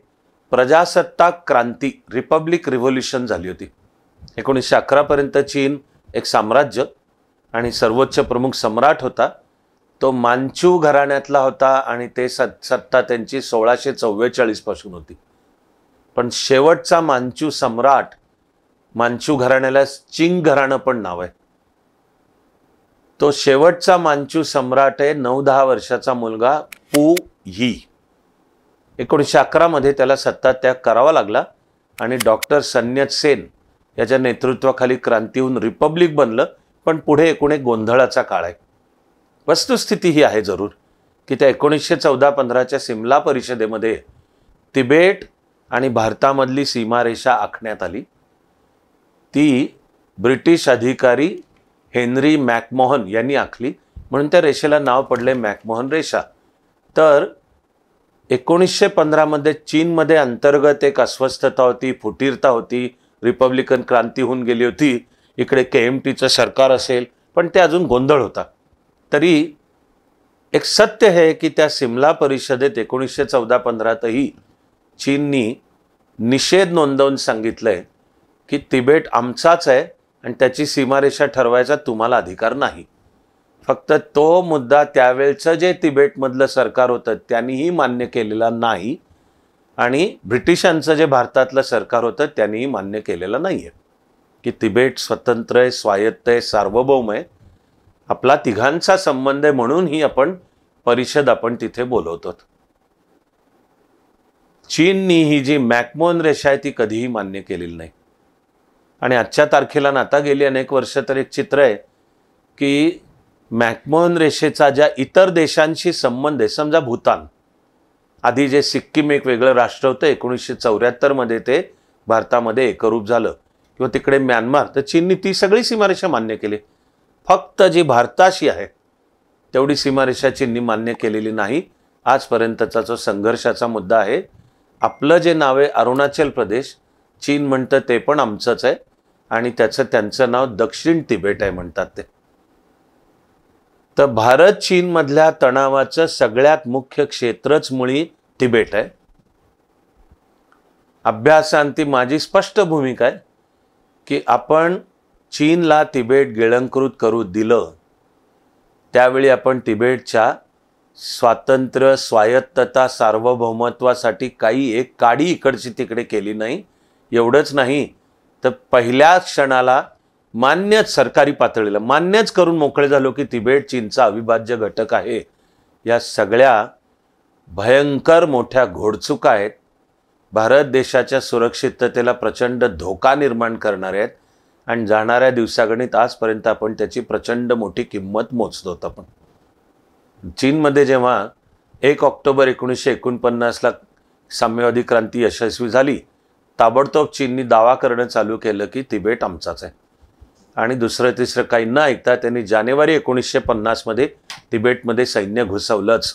प्रजासत्ताक क्रांती, रिपब्लिक रिव्होल्युशन झाली होती. 1911 पर्यंत चीन एक साम्राज्य आणि सर्वोच्च प्रमुख सम्राट होता. तो मांचू घराण्यातला होता आणि ते सत्ता त्यांची 1644 पासून होती. पण शेवटचा मांचू सम्राट, मांचू घराण्याला चिंग घराणं पण नाव आहे, तो शेवटचा मांचू सम्राट आहे 9-10 वर्षाचा मुलगा पू ही. 1911 मध्ये त्याला सत्ता त्याग करावा लागला आणि डॉक्टर सन्यत सेन याच्या नेतृत्वाखाली क्रांती होऊन रिपब्लिक बनलं. पण पुढे एकूण एक गोंधळाचा काळ आहे. वस्तुस्थिती ही आहे जरूर की त्या 1914-15च्या सिमला परिषदेमध्ये तिबेट आणि भारतामधली सीमारेषा आखण्यात आली ती ब्रिटिश अधिकारी हेनरी मॅकमोहन यांनी आखली, म्हणून त्या रेषेला नाव पडले मॅकमोहन रेषा. तर 1915 मध्ये चीनमध्ये अंतर्गत एक अस्वस्थता होती, फुटीरता होती, रिपब्लिकन क्रांती होऊन गेली होती, इकडे KMTचं सरकार असेल, पण ते अजून गोंधळ होता. तरी एक सत्य आहे की त्या सिमला परिषदेत 1914-15तही चीननी निषेध नोंदवून सांगितलंय की तिबेट आमचाच आहे आणि त्याची सीमारेषा ठरवायचा तुम्हाला अधिकार नाही. फक्त तो मुद्दा त्यावेळचं जे तिबेटमधलं सरकार होतं त्यांनीही मान्य केलेला नाही आणि ब्रिटिशांचं जे भारतातलं सरकार होतं त्यांनीही मान्य केलेलं नाही आहे की तिबेट स्वतंत्र आहे, स्वायत्त आहे, सार्वभौम आहे. आपला तिघांचा संबंध आहे म्हणून ही परिषद आपण तिथे बोलवतो. चीननी ही जी मॅकमोहन रेषा आहे ती कधीही मान्य केलेली नाही. आणि आजच्या तारखेला ना आता गेली अनेक वर्ष तर एक चित्र आहे की मॅकमोहन रेषेचा ज्या इतर देशांशी संबंध आहे, समजा भूतान, आधी जे सिक्कीम एक वेगळं राष्ट्र होतं, 1974 मध्ये ते भारतामध्ये एकरूप झालं, किंवा तिकडे म्यानमार, तर चीननी ती सगळी सीमारेषा मान्य केली. फक्त जी भारताशी आहे तेवढी सीमारेषा चीननी मान्य केलेली नाही. आजपर्यंतचा जो संघर्षाचा मुद्दा आहे, आपलं जे नाव आहे अरुणाचल प्रदेश, चीन म्हणतं ते पण आमचंच आहे आणि त्यांचं नाव दक्षिण तिबेट आहे म्हणतात ते. तर भारत चीन मधल्या तणावाचं सगळ्यात मुख्य क्षेत्रच मुळी तिबेट आहे. अभ्यासांती माझी स्पष्ट भूमिका आहे की आपण चीनला तिबेट गिळंकृत करू दिलं त्यावेळी आपण तिबेटच्या स्वातंत्र्य, स्वायत्तता, सार्वभौमत्वासाठी काही एक काडी इकडची तिकडे केली नाही. एवढंच नाही तर पहिल्या क्षणाला मान्यच, सरकारी पातळीला मान्यच करून मोकळे झालो की तिबेट चीनचा अविभाज्य घटक आहे. या सगळ्या भयंकर मोठ्या घोडचुका आहेत, भारत देशाच्या सुरक्षिततेला प्रचंड धोका निर्माण करणारे आहेत आणि जाणाऱ्या दिवसागणित आजपर्यंत आपण त्याची प्रचंड मोठी किंमत मोजतो. आपण चीनमध्ये जेव्हा 1 ऑक्टोबर 1949ला साम्यवादी क्रांती यशस्वी झाली, ताबडतोब चीननी दावा करणं चालू केलं की तिबेट आमचाच आहे. आणि दुसरं तिसरं काही न ऐकता त्यांनी जानेवारी 1950 मध्ये तिबेटमध्ये सैन्य घुसवलंच.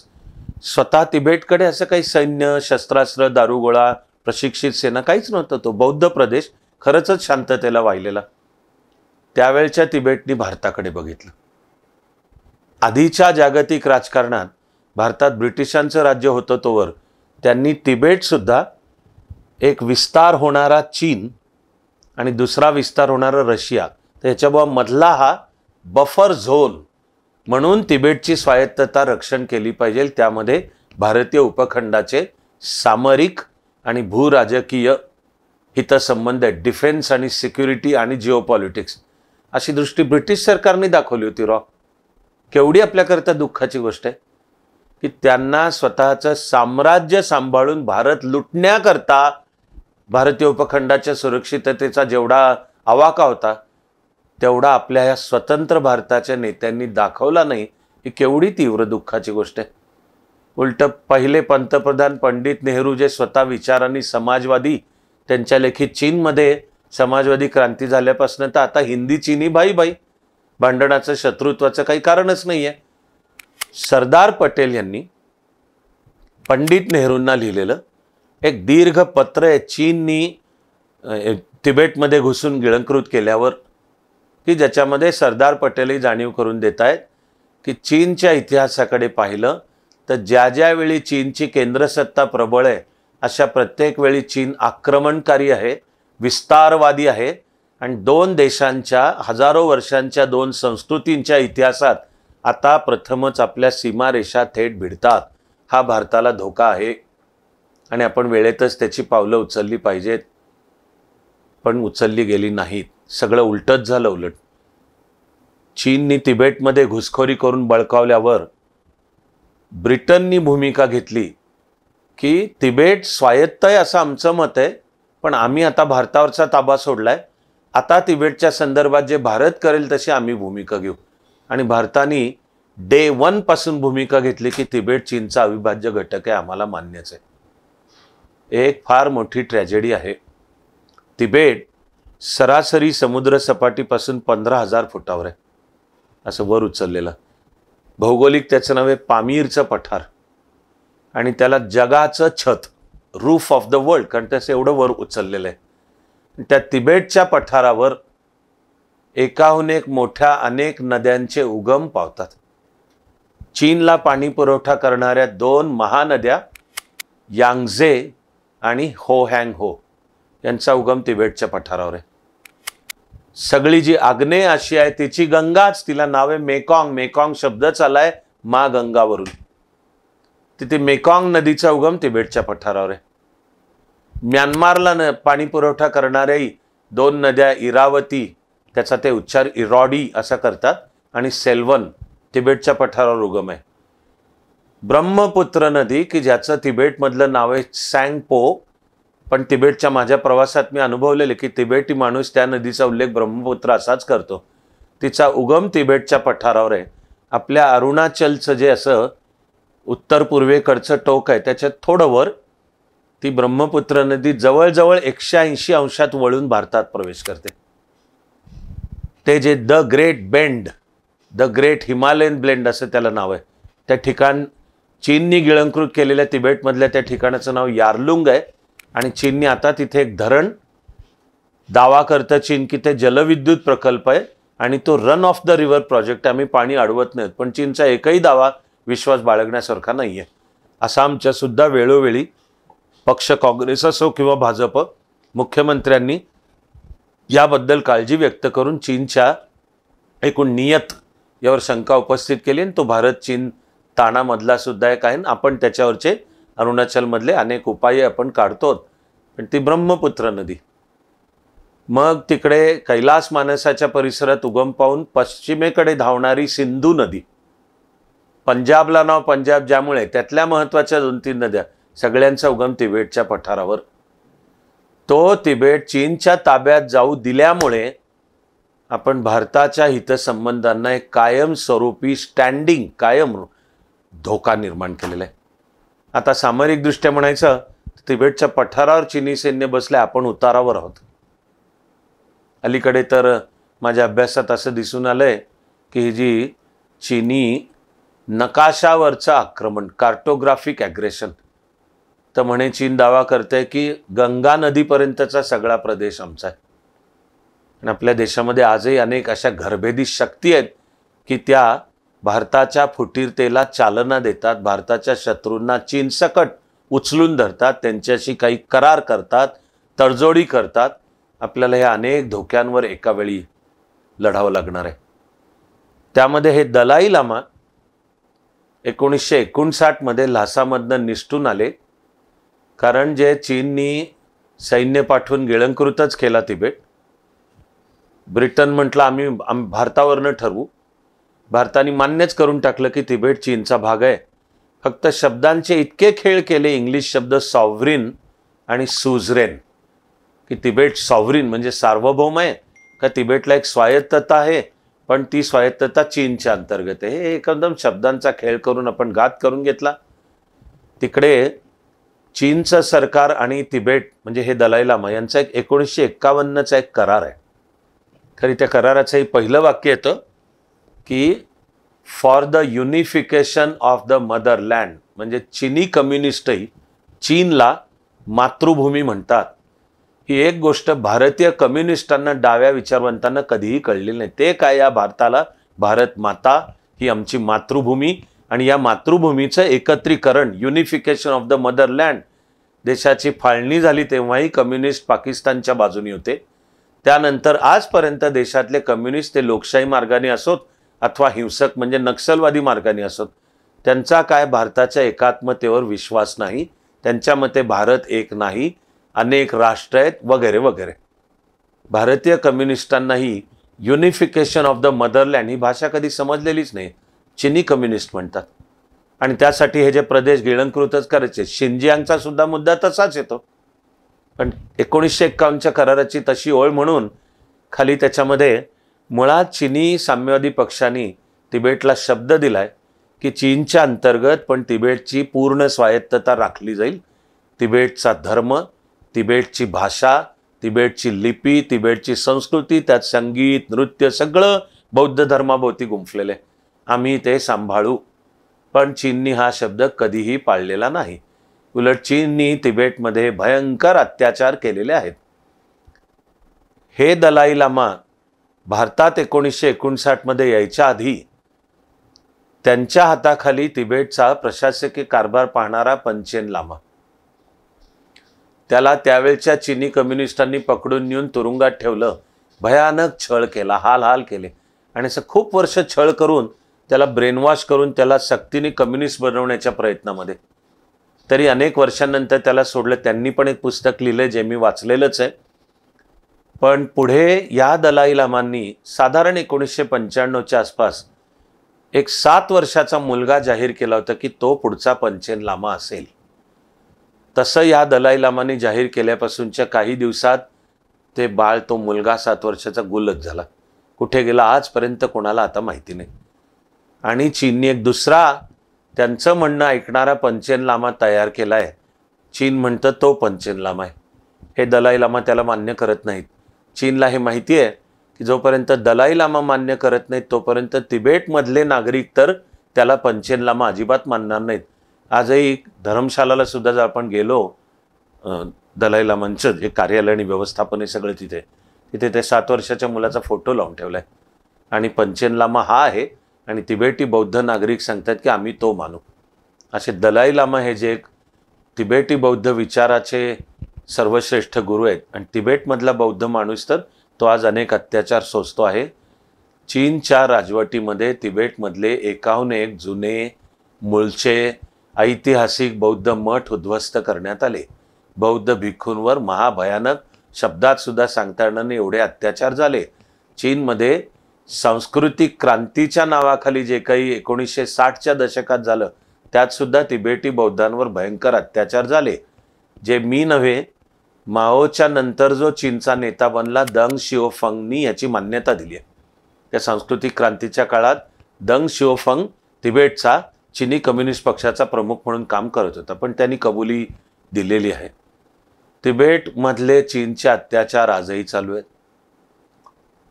स्वतः तिबेटकडे असं काही सैन्य, शस्त्रास्त्र, दारुगोळा, प्रशिक्षित सेना काहीच नव्हतं. तो बौद्ध प्रदेश खरंच शांततेला वाहिलेला. त्यावेळच्या तिबेटनी भारताकडे बघितलं. आधीच्या जागतिक राजकारणात भारतात ब्रिटिशांचं राज्य होतं तोवर त्यांनी तिबेट सुद्धा एक विस्तार होणारा चीन आणि दुसरा विस्तार होणारा रशिया, त्याच्या मधला हा बफर झोन म्हणून तिबेटची स्वायत्तता रक्षण केली पाहिजे. त्यामध्ये भारतीय उपखंडाचे सामरिक आणि भूराजकीय हितसंबंध आहेत, डिफेन्स आणि सिक्युरिटी आणि जिओपॉलिटिक्स, अशी दृष्टी ब्रिटिश सरकारने दाखवली होती. केवढी आपल्याकरता दुःखाची गोष्ट आहे की त्यांना स्वतःचं साम्राज्य सांभाळून भारत लुटण्याकरता भारतीय उपखंडाच्या सुरक्षिततेचा जेवढा आवाका होता तेवढा आपल्या या स्वतंत्र भारताच्या नेत्यांनी दाखवला नाही. ही केवढी तीव्र दुःखाची गोष्ट आहे. उलट पहिले पंतप्रधान पंडित नेहरू जे स्वतः विचारांनी समाजवादी, त्यांच्या लेखी चीनमध्ये समाजवादी क्रांती झाल्यापासून तर आता हिंदी चीनी भाई भाई, भांडणाचं, शत्रुत्वाचं काही कारणच नाही आहे. सरदार पटेल यांनी पंडित नेहरूंना लिहिलेलं एक दीर्घ पत्र आहे चीननी तिबेटमध्ये घुसून गिळंकृत केल्यावर, की ज्याच्यामध्ये सरदार पटेलही जाणीव करून देत आहेत की चीनच्या इतिहासाकडे पाहिलं तर ज्या ज्या वेळी चीनची केंद्रसत्ता प्रबळ आहे अशा प्रत्येक वेळी चीन आक्रमणकारी आहे, विस्तारवादी आहे आणि दोन देशांच्या हजारो वर्षांच्या दोन संस्कृतींच्या इतिहासात आता प्रथमच आपल्या सीमारेषा थेट भिडतात. हा भारताला धोका आहे आणि आपण वेळेतच त्याची पावलं उचलली पाहिजेत, पण उचलली गेली नाहीत. सगळं उलटच झालं. उलट चीननी तिबेटमध्ये घुसखोरी करून बळकावल्यावर ब्रिटननी भूमिका घेतली की तिबेट स्वायत्त आहे असं आमचं मत आहे, पण आम्ही आता भारतावरचा ताबा सोडलाय, आता तिबेटच्या संदर्भात जे भारत करेल तशी आम्ही भूमिका घेऊ. आणि भारताने डे 1 पासून भूमिका घेतली की तिबेट चीनचा अविभाज्य घटक आहे, आम्हाला मान्यच आहे. एक फार मोठी ट्रॅजेडी आहे. तिबेट सरासरी समुद्र सपाटीपासून 15,000 फुटावर आहे, असं वर उचललेलं. भौगोलिक त्याचं नाव आहे पामीरचं पठार, आणि त्याला जगाचं छत, रूफ ऑफ द वर्ल्ड, कारण त्याचं एवढं वर उचललेलं आहे. त्या तिबेटच्या पठारावर एकाहून एक मोठ्या अनेक नद्यांचे उगम पावतात. चीनला पाणी पुरवठा करणाऱ्या 2 महानद्या यांगझे आणि होहँग हो यांचा उगम तिबेटच्या पठारावर आहे. सगळी जी आग्नेय आशिया आहे तिची गंगाच, तिला नाव आहे मेकॉंग. मेकॉंग शब्दच आलाय मा गंगावरून. तिथे मेकॉंग नदीचा उगम तिबेटच्या पठारावर आहे. म्यानमारला पाणी पुरवठा करणाऱ्याही 2 नद्या, इरावती, त्याचा ते उच्चार इरॉडी असा करतात, आणि सेल्वन तिबेटच्या पठारावर उगम आहे. ब्रह्मपुत्र नदी, की ज्याचं तिबेटमधलं नाव आहे सॅंगपो, पण तिबेटच्या माझ्या प्रवासात मी अनुभवलेले की तिबेटी माणूस त्या नदीचा उल्लेख ब्रह्मपुत्र असाच करतो. तिचा उगम तिबेटच्या पठारावर आहे. आपल्या अरुणाचलचं जे असं उत्तर पूर्वेकडचं टोक आहे त्याच्यात थोडं वर ती ब्रह्मपुत्र नदी जवळजवळ 180 अंशात वळून भारतात प्रवेश करते. ते जे the great bend, the great Himalayan blend असं त्याला नाव आहे, त्या ठिकाण चीननी गिळंकृत केलेल्या तिबेटमधल्या त्या ठिकाणाचं नाव यारलुंग आहे. आणि चीननी आता तिथे एक धरण दावा करतं चीन की ते जलविद्युत प्रकल्प आहे आणि तो run of the river project, आम्ही पाणी अडवत नाहीत. पण चीनचा एकही दावा विश्वास बाळगण्यासारखा नाही आहे. आसामच्या सुद्धा वेळोवेळी पक्ष काँग्रेस असो किंवा भाजप मुख्यमंत्र्यांनी याबद्दल काळजी व्यक्त करून चीनच्या एकूण नियत यावर शंका उपस्थित केली. आणि तो भारत चीन ताणामधला सुद्धा एक आहे. आपण त्याच्यावरचे अरुणाचलमधले अनेक उपाय आपण काढतो. पण ती ब्रह्मपुत्र नदी, मग तिकडे कैलास मानसाच्या परिसरात उगम पावून पश्चिमेकडे धावणारी सिंधू नदी, पंजाबला नाव पंजाब ज्यामुळे त्यातल्या महत्त्वाच्या 2-3 नद्या सगळ्यांचा उगम तिबेटच्या पठारावर. तो तिबेट चीनच्या ताब्यात जाऊ दिल्यामुळे आपण भारताच्या हितसंबंधांना एक कायमस्वरूपी स्टँडिंग कायम धोका निर्माण केलेला आहे. आता सामरिकदृष्ट्या म्हणायचं तिबेटच्या पठारावर चीनी सैन्य बसले, आपण उतारावर आहोत. अलीकडे तर माझ्या अभ्यासात असं दिसून आलंय की ही जी चीनी नकाशावरचं आक्रमण, कार्टोग्राफिक ॲग्रेशन, तर म्हणे चीन दावा करते की गंगा नदीपर्यंतचा सगळा प्रदेश आमचा आहे. आणि आपल्या देशामध्ये आजही अनेक अशा घरभेदी शक्ती आहेत की त्या भारताच्या फुटीरतेला चालना देतात, भारताच्या शत्रूंना चीनसकट उचलून धरतात, त्यांच्याशी काही करार करतात, तडजोडी करतात. आपल्याला ह्या अनेक धोक्यांवर एका वेळी लढावं लागणार आहे. त्यामध्ये हे दलाई लामा 1959 मध्ये ल्हासामधनं निसटून आले, कारण जे चीननी सैन्य पाठवून गिळंकृतच केला तिबेट. ब्रिटन म्हटलं आम्ही भारतावरनं ठरवू. भारताने मान्यच करून टाकलं की तिबेट चीनचा भाग आहे. फक्त शब्दांचे इतके खेळ केले, इंग्लिश शब्द सॉव्हरीन आणि सुझरेन, की तिबेट सॉव्हरीन म्हणजे सार्वभौम आहे का तिबेटला एक स्वायत्तता आहे, पण ती स्वायत्तता चीनच्या अंतर्गत आहे. हे एकदम शब्दांचा खेळ करून आपण घात करून घेतला. तिकडे चीनचं सरकार आणि तिबेट म्हणजे हे दलाई लामा यांचा एक 1951चा एक करार आहे. खरी त्या कराराचंही पहिलं वाक्य येतं की for the unification of the motherland, म्हणजे चीनी कम्युनिस्टही चीनला मातृभूमी म्हणतात. ही एक गोष्ट भारतीय कम्युनिस्टांना, डाव्या विचारवंतांना कधीही कळलेली नाही. ते काय, या भारताला भारत माता ही आमची मातृभूमी, आणि या मातृभूमीचं एकत्रीकरण, युनिफिकेशन ऑफ द मदरलँड. देशाची फाळणी झाली तेव्हाही कम्युनिस्ट पाकिस्तानच्या बाजूनी होते. त्यानंतर आजपर्यंत देशातले कम्युनिस्ट ते लोकशाही मार्गाने असोत अथवा हिंसक म्हणजे नक्षलवादी मार्गाने असोत, त्यांचा काय भारताच्या एकात्मतेवर विश्वास नाही. त्यांच्या मते भारत एक नाही, अनेक राष्ट्र आहेत वगैरे वगैरे. भारतीय कम्युनिस्टांनाही युनिफिकेशन ऑफ द मदरलँड ही भाषा कधी समजलेलीच नाही. चिनी कम्युनिस्ट म्हणतात. आणि त्यासाठी हे जे प्रदेश गिळंकृतच करायचे, शिंजियांगचा सुद्धा मुद्दा तसाच येतो. पण 1951च्या कराराची तशी ओळ म्हणून खाली त्याच्यामध्ये मुळात चिनी साम्यवादी पक्षांनी तिबेटला शब्द दिलाय की चीनच्या अंतर्गत पण तिबेटची पूर्ण स्वायत्तता राखली जाईल. तिबेटचा धर्म, तिबेटची भाषा, तिबेटची लिपी, तिबेटची संस्कृती, त्यात संगीत, नृत्य सगळं बौद्ध धर्माभोवती गुंफलेलं आहे. आम्ही ते सांभाळू. पण चीननी हा शब्द कधीही पाळलेला नाही. उलट चीननी तिबेटमध्ये भयंकर अत्याचार केलेले आहेत. हे दलाई लामा भारतात 1959 मध्ये यायच्या आधी त्यांच्या हाताखाली तिबेटचा प्रशासकीय कारभार पाहणारा पंचेन लामा, त्याला त्यावेळच्या चीनी कम्युनिस्टांनी पकडून नेऊन तुरुंगात ठेवलं. भयानक छळ केला, हाल केले आणि असं खूप वर्ष छळ करून त्याला ब्रेनवॉश करून त्याला सक्तीने कम्युनिस्ट बनवण्याच्या प्रयत्नामध्ये. तरी अनेक वर्षांनंतर त्याला सोडलं. त्यांनी पण एक पुस्तक लिहिलं जे मी वाचलेलंच आहे. पण पुढे या दलाई लामांनी साधारण 1995च्या आसपास एक 7 वर्षाचा मुलगा जाहीर केला होता की तो पुढचा पंचेन लामा असेल. तसं या दलाई लामांनी जाहीर केल्यापासूनच्या काही दिवसात ते बाळ, तो मुलगा 7 वर्षाचा गुलच झाला. कुठे गेला आजपर्यंत कोणाला आता माहिती नाही. आणि चीननी एक दुसरा त्यांचं म्हणणं ऐकणारा पंचेन लामा तयार केलाय. चीन म्हणतं तो पंचेन लामा आहे. हे दलाई लामा त्याला मान्य करत नाहीत. चीनला हे माहिती आहे की जोपर्यंत दलाई लामा मान्य करत नाहीत तोपर्यंत तिबेटमधले नागरिक तर त्याला पंचेन लामा अजिबात मानणार नाहीत. आजही धर्मशालाला सुद्धा जर आपण गेलो, दलाई लामांचं जे कार्यालय आणि व्यवस्थापन आहे सगळं तिथे ते 7 वर्षाच्या मुलाचा फोटो लावून ठेवलाय आणि पंचेन लामा हा आहे. आणि तिबेटी बौद्ध नागरिक सांगतात की आम्ही तो मानू. असे दलाई लामा हे जे एक तिबेटी बौद्ध विचाराचे सर्वश्रेष्ठ गुरु आहेत. आणि तिबेटमधला बौद्ध माणूस तर तो आज अनेक अत्याचार सोसतो आहे. चीनच्या राजवटीमध्ये तिबेटमधले 51 जुने मूळचे ऐतिहासिक बौद्ध मठ उद्ध्वस्त करण्यात आले. बौद्ध भिक्खूंवर महाभयानक शब्दात सुद्धा सांगता येणार नाही एवढे अत्याचार झाले. चीनमध्ये सांस्कृतिक क्रांतीच्या नावाखाली जे काही 1960च्या दशकात झालं त्यात सुद्धा तिबेटी बौद्धांवर भयंकर अत्याचार झाले. जे मी नव्हे, माओच्या नंतर जो चीनचा नेता बनला दंग शिओफंगनी याची मान्यता दिली आहे. त्या सांस्कृतिक क्रांतीच्या काळात दंग शिओफंग तिबेटचा चीनी कम्युनिस्ट पक्षाचा प्रमुख म्हणून काम करत होता, पण त्यांनी कबुली दिलेली आहे. तिबेटमधले चीनचे अत्याचार आजही चालू आहेत.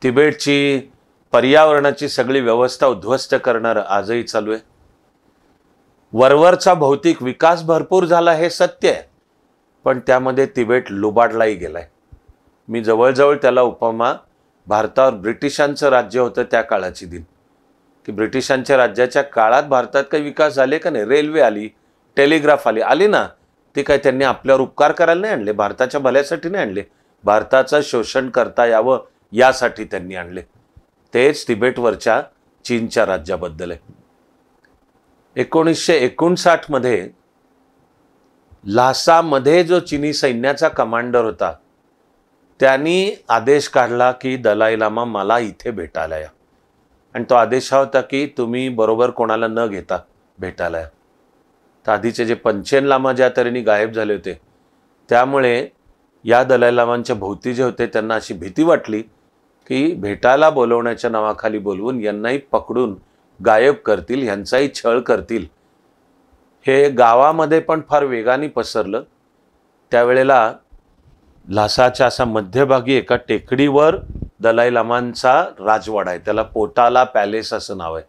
तिबेटची पर्यावरणाची सगळी व्यवस्था उद्ध्वस्त करणारं आजही चालू आहे. वरवरचा भौतिक विकास भरपूर झाला हे सत्य आहे, पण त्यामध्ये तिबेट लुबाडलाही गेलाय. मी जवळजवळ त्याला उपमा भारतावर ब्रिटिशांचं राज्य होतं त्या काळाची दिन, की ब्रिटिशांच्या राज्याच्या काळात भारतात काही विकास झाले का नाही. रेल्वे आली, टेलिग्राफ आली ना, ते काय त्यांनी आपल्यावर उपकार करायला नाही आणले, भारताच्या भल्यासाठी नाही आणले, भारताचं शोषण करता यावं यासाठी त्यांनी आणले. तेच तिबेटवरच्या चीनच्या राज्याबद्दल आहे. 1959 मध्ये ल्हासामध्ये जो चीनी सैन्याचा कमांडर होता त्यांनी आदेश काढला की दलाई लामा मला इथे भेटायला या. आणि तो आदेश हा होता की तुम्ही बरोबर कोणाला न घेता भेटायला या. तर आधीचे जे पंचेन लामा ज्या तऱ्हेने गायब झाले होते त्यामुळे या दलाई लामांच्या भोवती जे होते त्यांना अशी भीती वाटली की भेटायला बोलवण्याच्या नावाखाली बोलवून यांनाही पकडून गायब करतील, ह्यांचाही छळ करतील. हे गावामध्ये पण फार वेगाने पसरलं. त्यावेळेला ल्हासाच्या असा मध्यभागी एका टेकडीवर दलाई लामांचा राजवाडा आहे, त्याला पोटाला पॅलेस असं नाव आहे.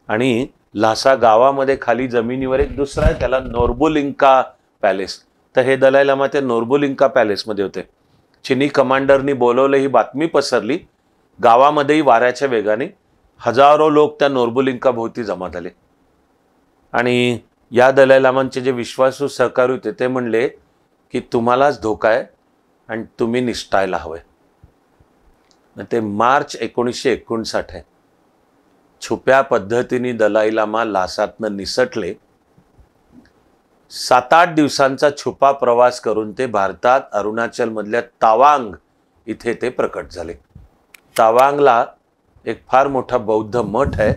आणि ल्हासा गावामध्ये खाली जमिनीवर एक दुसरा आहे, त्याला नोर्बुलिंका पॅलेस. तर हे दलाई लामा त्या नोर्बुलिंका पॅलेसमध्ये होते. चीनी कमांडरनी बोलवलं, ही बातमी पसरली. गावामध्येही वाऱ्याच्या वेगाने हजारो लोक त्या नोर्बुलिंका भोवती जमा झाले. आणि या दलाई लामांचे जे विश्वासू सहकारी होते ते म्हणले की तुम्हालाच धोका आहे आणि तुम्ही निष्ठायला हवंय. ते मार्च 1959 आहे. छुप्या पद्धतीने दलाई लामा ल्हासातनं निसटले. 7-8 दिवसांचा छुपा प्रवास करून ते भारतात अरुणाचल मधल्या तावांग इथे ते प्रकट झाले. तावांगला एक फार मोठा बौद्ध मठ आहे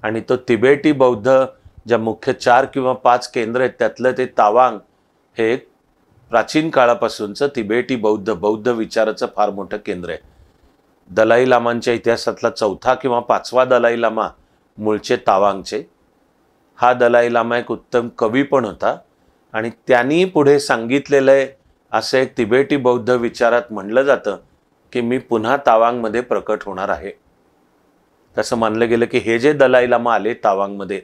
आणि तो तिबेटी बौद्ध ज्या मुख्य 4 किंवा 5 केंद्र आहेत त्यातलं ते तावांग हे एक प्राचीन काळापासूनचं तिबेटी बौद्ध विचाराचं फार मोठं केंद्र आहे. दलाई लामांच्या इतिहासातला 4था किंवा 5वा दलाई लामा मूळचे तावांगचे. हा दलाई लामा एक उत्तम कवी पण होता आणि त्यांनी पुढे सांगितलेलं आहे असं एक तिबेटी बौद्ध विचारात म्हणलं जातं की मी पुन्हा तावांगमध्ये प्रकट होणार आहे. तसं मानलं गेलं की हे जे दलाई लामा आले तावांगमध्ये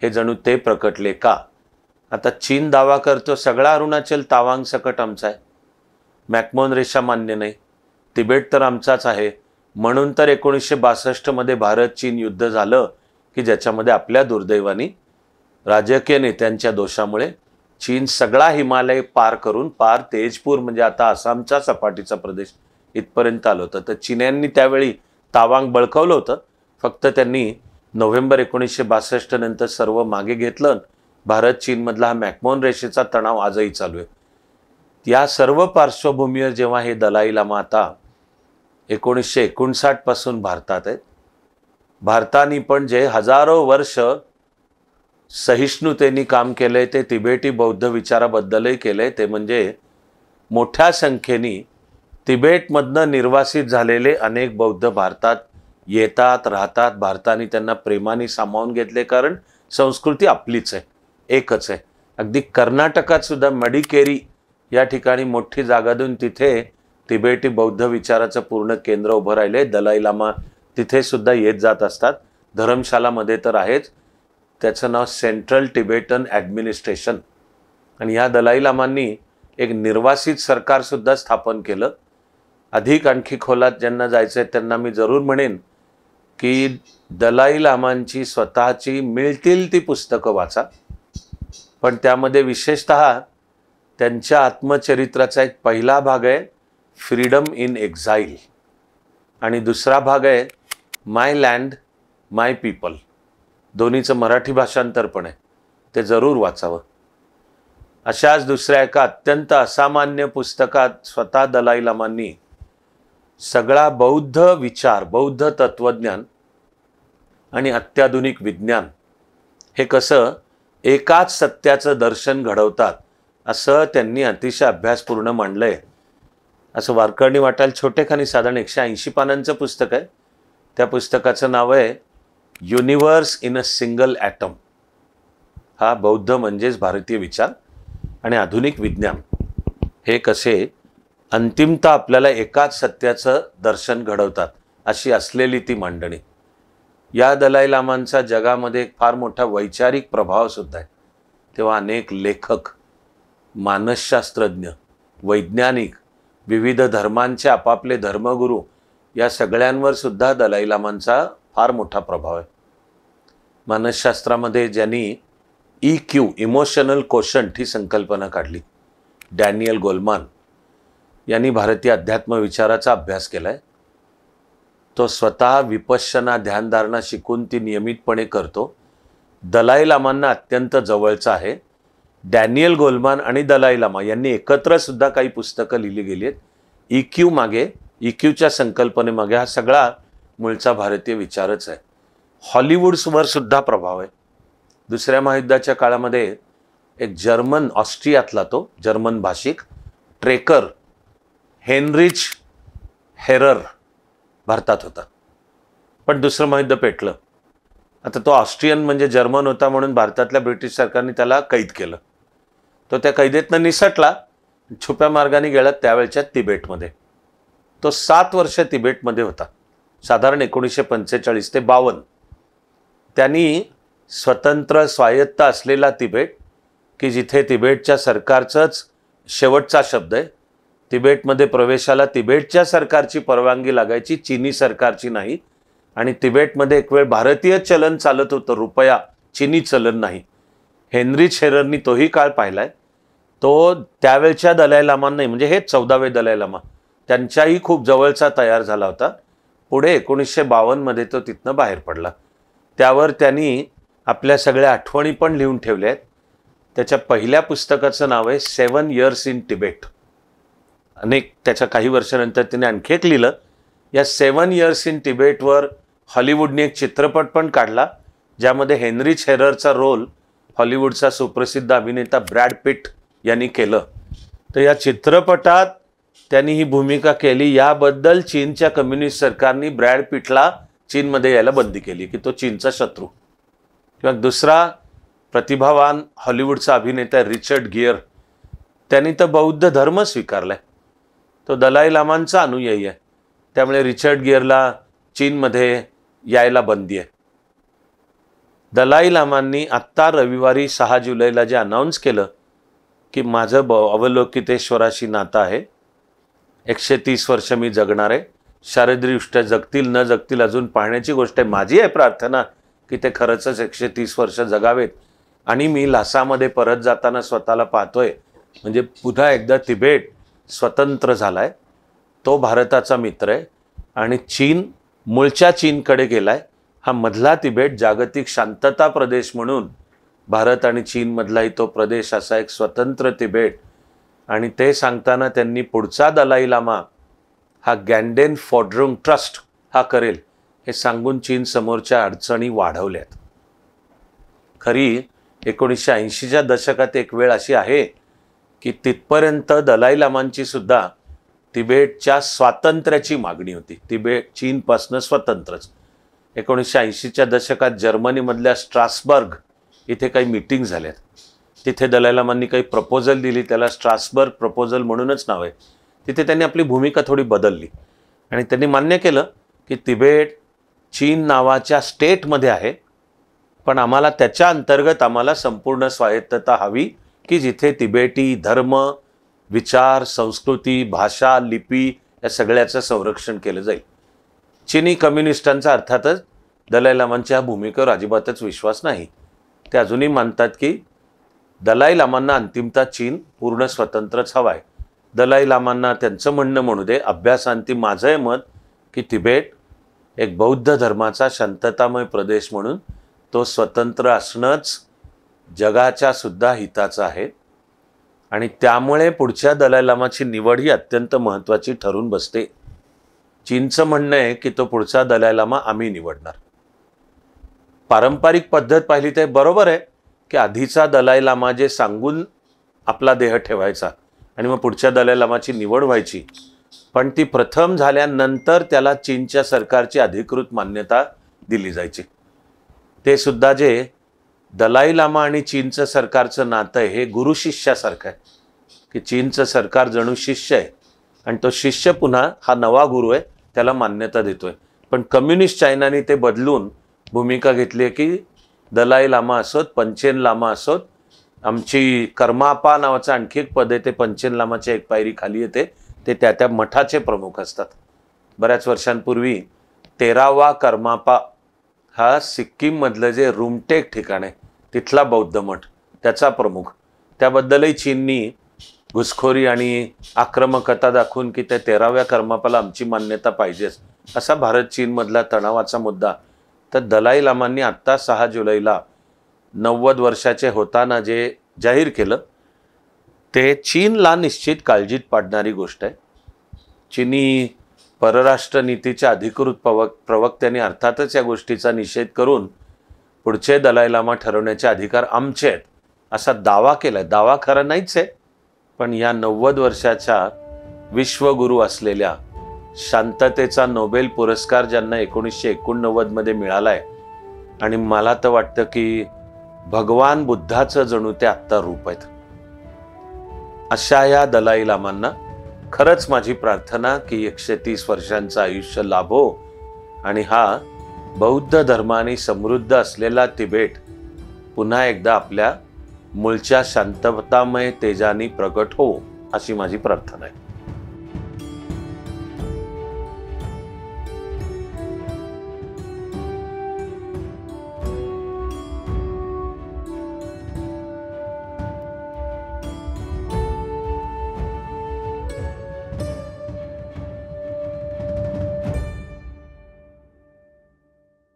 हे जणू ते प्रकटले का. आता चीन दावा करतो सगळा अरुणाचल तावांग सकट आमचा आहे, मॅकमोहन रेषा मान्य नाही, तिबेट तर आमचाच आहे. म्हणून तर 1962 मध्ये भारत चीन युद्ध झालं की ज्याच्यामध्ये आपल्या दुर्दैवाने राजकीय नेत्यांच्या दोषामुळे चीन सगळा हिमालय पार करून पार तेजपूर म्हणजे आता आसामच्या सपाटीचा प्रदेश इथपर्यंत आलं होतं. तर चीन्यांनी त्यावेळी तावांग बळकावलं होतं. फक्त त्यांनी नोव्हेंबर 1962 नंतर सर्व मागे घेतलं. भारत चीनमधला हा मॅकमोहन रेषेचा तणाव आजही चालू आहे. या सर्व पार्श्वभूमीवर जेव्हा हे दलाई लामा आता 1959 पासून भारतात आहेत, भारताने पण जे हजारो वर्ष सहिष्णुतेने काम केलंय ते तिबेटी बौद्ध विचाराबद्दलही केलंय. ते म्हणजे मोठ्या संख्येने तिबेटमधनं निर्वासित झालेले अनेक बौद्ध भारतात येतात, राहतात. भारताने त्यांना प्रेमाने सामावून घेतले, कारण संस्कृती आपलीच आहे, एकच आहे. अगदी कर्नाटकात सुद्धा मडिकेरी या ठिकाणी मोठी जागा देऊन तिथे तिबेटी बौद्ध विचाराचं पूर्ण केंद्र उभं राहिले. दलाई लामा तिथे सुद्धा येत जात असतात. धर्मशालामध्ये तर आहेच. त्याचं नाव सेंट्रल तिबेटन ॲडमिनिस्ट्रेशन. आणि या दलाई लामांनी एक निर्वासित सरकार सुद्धा स्थापन केलं. अधिक आणखी खोलात ज्यांना जायचं आहे त्यांना मी जरूर म्हणेन की दलाई लामांची स्वतःची मिळतील ती पुस्तकं वाचा, पण त्यामध्ये विशेषतः त्यांच्या आत्मचरित्राचा एक पहिला भाग आहे फ्रीडम इन एक्झाईल आणि दुसरा भाग आहे माय लँड माय पीपल. दोन्हीचं मराठी भाषांतर पण आहे, ते जरूर वाचावं. अशाच दुसऱ्या एका अत्यंत असामान्य पुस्तकात स्वतः दलाई लामांनी सगळा बौद्ध विचार, बौद्ध तत्वज्ञान आणि अत्याधुनिक विज्ञान हे कसं एकाच सत्याचं दर्शन घडवतात असं त्यांनी अतिशय अभ्यासपूर्ण मांडलंय. असं वारकरणी वाटायला छोटेखानी साधारण 180 पानांचं पुस्तक आहे. त्या पुस्तकाचं नाव आहे universe in a single atom. हा बौद्ध म्हणजेच भारतीय विचार आणि आधुनिक विज्ञान हे कसे अंतिमतः आपल्याला एकाच सत्याचं दर्शन घडवतात अशी असलेली ती मांडणी. या दलाई लामांचा जगामध्ये एक फार मोठा वैचारिक प्रभाव सुद्धा आहे. तेव्हा अनेक लेखक, मानसशास्त्रज्ञ, वैज्ञानिक, विविध धर्मांचे आपापले धर्मगुरू या सगळ्यांवर सुद्धा दलाई लामांचा फार मोठा प्रभाव आहे. मानसशास्त्रामध्ये ज्यांनी EQ इमोशनल कोशंट ही संकल्पना काढली, डॅनियल गोलमान यांनी भारतीय अध्यात्म विचाराचा अभ्यास केलाय. तो स्वतः विपश्यना ध्यानधारणा शिकून ती नियमितपणे करतो. दलाई लामांना अत्यंत जवळचा आहे. डॅनियल गोलमान आणि दलाई लामा यांनी एकत्र सुद्धा काही पुस्तकं लिहिली गेली आहेत. EQ मागे, EQच्या संकल्पनेमागे हा सगळा मूळचा भारतीय विचारच आहे. हॉलिवूडवर सुद्धा प्रभाव आहे. दुसऱ्या महायुद्धाच्या काळामध्ये एक जर्मन, ऑस्ट्रियातला तो जर्मन भाषिक ट्रेकर हेनरिच हेरर भारतात होता, पण दुसरं महायुद्ध पेटलं. आता तो ऑस्ट्रियन म्हणजे जर्मन होता म्हणून भारतातल्या ब्रिटिश सरकारने त्याला कैद केलं. तो त्या कैदेतनं निसटला, छुप्या मार्गाने गेला त्यावेळच्या तिबेटमध्ये. तो 7 वर्ष तिबेटमध्ये होता, साधारण 1945 ते 52. त्यांनी स्वतंत्र स्वायत्त असलेला तिबेट की जिथे तिबेटच्या सरकारचंच शेवटचा शब्द आहे. तिबेटमध्ये प्रवेशाला तिबेटच्या सरकारची परवानगी लागायची, चीनी सरकारची नाही. आणि तिबेटमध्ये एक वेळ भारतीय चलन चालत होतं, रुपया, चीनी चलन नाही. हेनरिच हेररनी तोही काळ पाहिलाय. तो त्यावेळच्या दलाई लामांनाही, म्हणजे हे 14वे दलाई लामा, त्यांच्याही खूप जवळचा तयार झाला होता. पुढे 1952 मध्ये तो तिथनं बाहेर पडला. त्यावर त्यांनी आपल्या सगळ्या आठवणी पण लिहून ठेवल्या आहेत. त्याच्या पहिल्या पुस्तकाचं नाव आहे 7 Years in Tibet. त्याच्या काही वर्षानंतर त्याने आणखी एक लिहिलं. या 7 Years in Tibetवर हॉलिवूडने एक चित्रपट पण काढला, ज्यामध्ये हेनरिच हेररचा रोल हॉलिवूडचा सुप्रसिद्ध अभिनेता ब्रॅड पिट यांनी केलं. तर या चित्रपटात त्यांनी ही भूमिका केली. याबद्दल चीनच्या कम्युनिस्ट सरकारने ब्रॅड पिटला चीनमध्ये यायला बंदी केली की तो चीनचा शत्रू. किंवा दुसरा प्रतिभावान हॉलिवूडचा अभिनेता रिचर्ड गियर, त्यांनी तर बौद्ध धर्म स्वीकारलाय, तो दलाई लामांचा अनुयायी आहे. त्यामुळे रिचर्ड गिअरला चीनमध्ये यायला बंदी आहे. दलाई लामांनी आत्ता रविवारी 6 जुलैला जे अनाऊन्स केलं की माझं अवलोकितेश्वराशी नातं आहे, 130 वर्ष मी जगणार आहे, शारीरिकदृष्ट्या जगतील न जगतील अजून पाहण्याची गोष्ट आहे. माझी आहे प्रार्थना की ते खरंच 130 वर्ष जगावेत. आणि मी ल्हासामध्ये परत जाताना स्वतःला पाहतोय, म्हणजे पुन्हा एकदा तिबेट स्वतंत्र झालाय, तो भारताचा मित्र आहे. आणि चीन मूळच्या चीनकडे गेलाय. हा मधला तिबेट जागतिक शांतता प्रदेश म्हणून भारत आणि चीनमधलाही तो प्रदेश असा एक स्वतंत्र तिबेट. आणि ते सांगताना त्यांनी पुढचा दलाई लामा हा गॅन्डेन फोड्रुंग ट्रस्ट हा करेल हे सांगून चीन समोरच्या अडचणी वाढवल्यात. खरी 1980च्या दशकात एक वेळ अशी आहे की तिथपर्यंत दलाई लामांची सुद्धा तिबेटच्या स्वातंत्र्याची मागणी होती. तिबेट चीनपासून स्वतंत्रच. 1980च्या दशकात जर्मनीमधल्या स्ट्रासबर्ग इथे काही मीटिंग झाल्यात. तिथे दलाई लामांनी काही प्रपोजल दिली, त्याला स्ट्रासबर्ग प्रपोजल म्हणूनच नाव आहे. तिथे त्यांनी आपली भूमिका थोडी बदलली आणि त्यांनी मान्य केलं की तिबेट चीन नावाच्या स्टेटमध्ये आहे, पण आम्हाला त्याच्या अंतर्गत आम्हाला संपूर्ण स्वायत्तता हवी की जिथे तिबेटी धर्म, विचार, संस्कृती, भाषा, लिपी या सगळ्याचं संरक्षण केलं जाईल. चीनी कम्युनिस्टांचा अर्थातच दलाई लामांच्या भूमिकेवर अजिबातच विश्वास नाही. ते अजूनही मानतात की दलाई लामांना अंतिमतः चीन पूर्ण स्वतंत्रच हवा आहे. दलाई लामांना त्यांचं म्हणणं म्हणू दे, अभ्यासांती माझं आहे मत की तिबेट एक बौद्ध धर्माचा शांततामय प्रदेश म्हणून तो स्वतंत्र असणंच जगाच्या सुद्धा हिताचं आहे. आणि त्यामुळे पुढच्या दलाई लामाची निवड ही अत्यंत महत्त्वाची ठरून बसते. चीनचं म्हणणं आहे की तो पुढचा दलाई लामा आम्ही निवडणार. पारंपरिक पद्धत पाहिली तर बरोबर आहे की आधीचा दलाई लामा जे सांगून आपला देह ठेवायचा आणि मग पुढच्या दलाई लामाची निवड व्हायची, पण ती प्रथम झाल्यानंतर त्याला चीनच्या सरकारची अधिकृत मान्यता दिली जायची. ते सुद्धा जे दलाई लामा आणि चीनचं सरकारचं नातं आहे हे गुरु शिष्यासारखं आहे की चीनचं सरकार जणू शिष्य आहे आणि तो शिष्य पुन्हा हा नवा गुरु आहे, त्याला मान्यता देतोय. पण कम्युनिस्ट चायनाने ते बदलून भूमिका घेतली आहे की दलाई लामा असोत, पंचेन लामा असोत, आमची कर्मापा नावाचं आणखी एक पद आहे, ते पंचेन लामाच्या एक पायरी खाली येते, ते त्या मठाचे प्रमुख असतात. बऱ्याच वर्षांपूर्वी 13वा कर्मापा हा सिक्कीममधलं जे रुमटेक ठिकाण आहे तिथला बौद्ध मठ, त्याचा प्रमुख. त्याबद्दलही चीननी घुसखोरी आणि आक्रमकता दाखवून की त्या 13व्या कर्मापाला आमची मान्यता पाहिजेच असा भारत चीनमधला तणावाचा मुद्दा. तर दलाई लामांनी आत्ता 6 जुलैला 90 वर्षाचे होताना जे जाहीर केलं ते चीनला निश्चित काळजीत पाडणारी गोष्ट आहे. चीनी परराष्ट्र नीतीच्या अधिकृत प्रवक्त्यांनी अर्थातच या गोष्टीचा निषेध करून पुढचे दलाई लामा ठरवण्याचे अधिकार आमचे आहेत असा दावा केलाय. दावा खरा नाहीच आहे, पण या 90 वर्षाच्या विश्वगुरू असलेल्या शांततेचा नोबेल पुरस्कार ज्यांना 1989 मध्ये मिळालाय आणि मला तर वाटतं की भगवान बुद्धाचं जणू ते आत्ता रूप आहेत, अशा या दलाई लामांना खरंच माझी प्रार्थना की 130 वर्षांचं आयुष्य लाभो आणि हा बौद्ध धर्माने समृद्ध असलेला तिबेट पुन्हा एकदा आपल्या मूळच्या शांततामय तेजाने प्रगट हो, अशी माझी प्रार्थना आहे.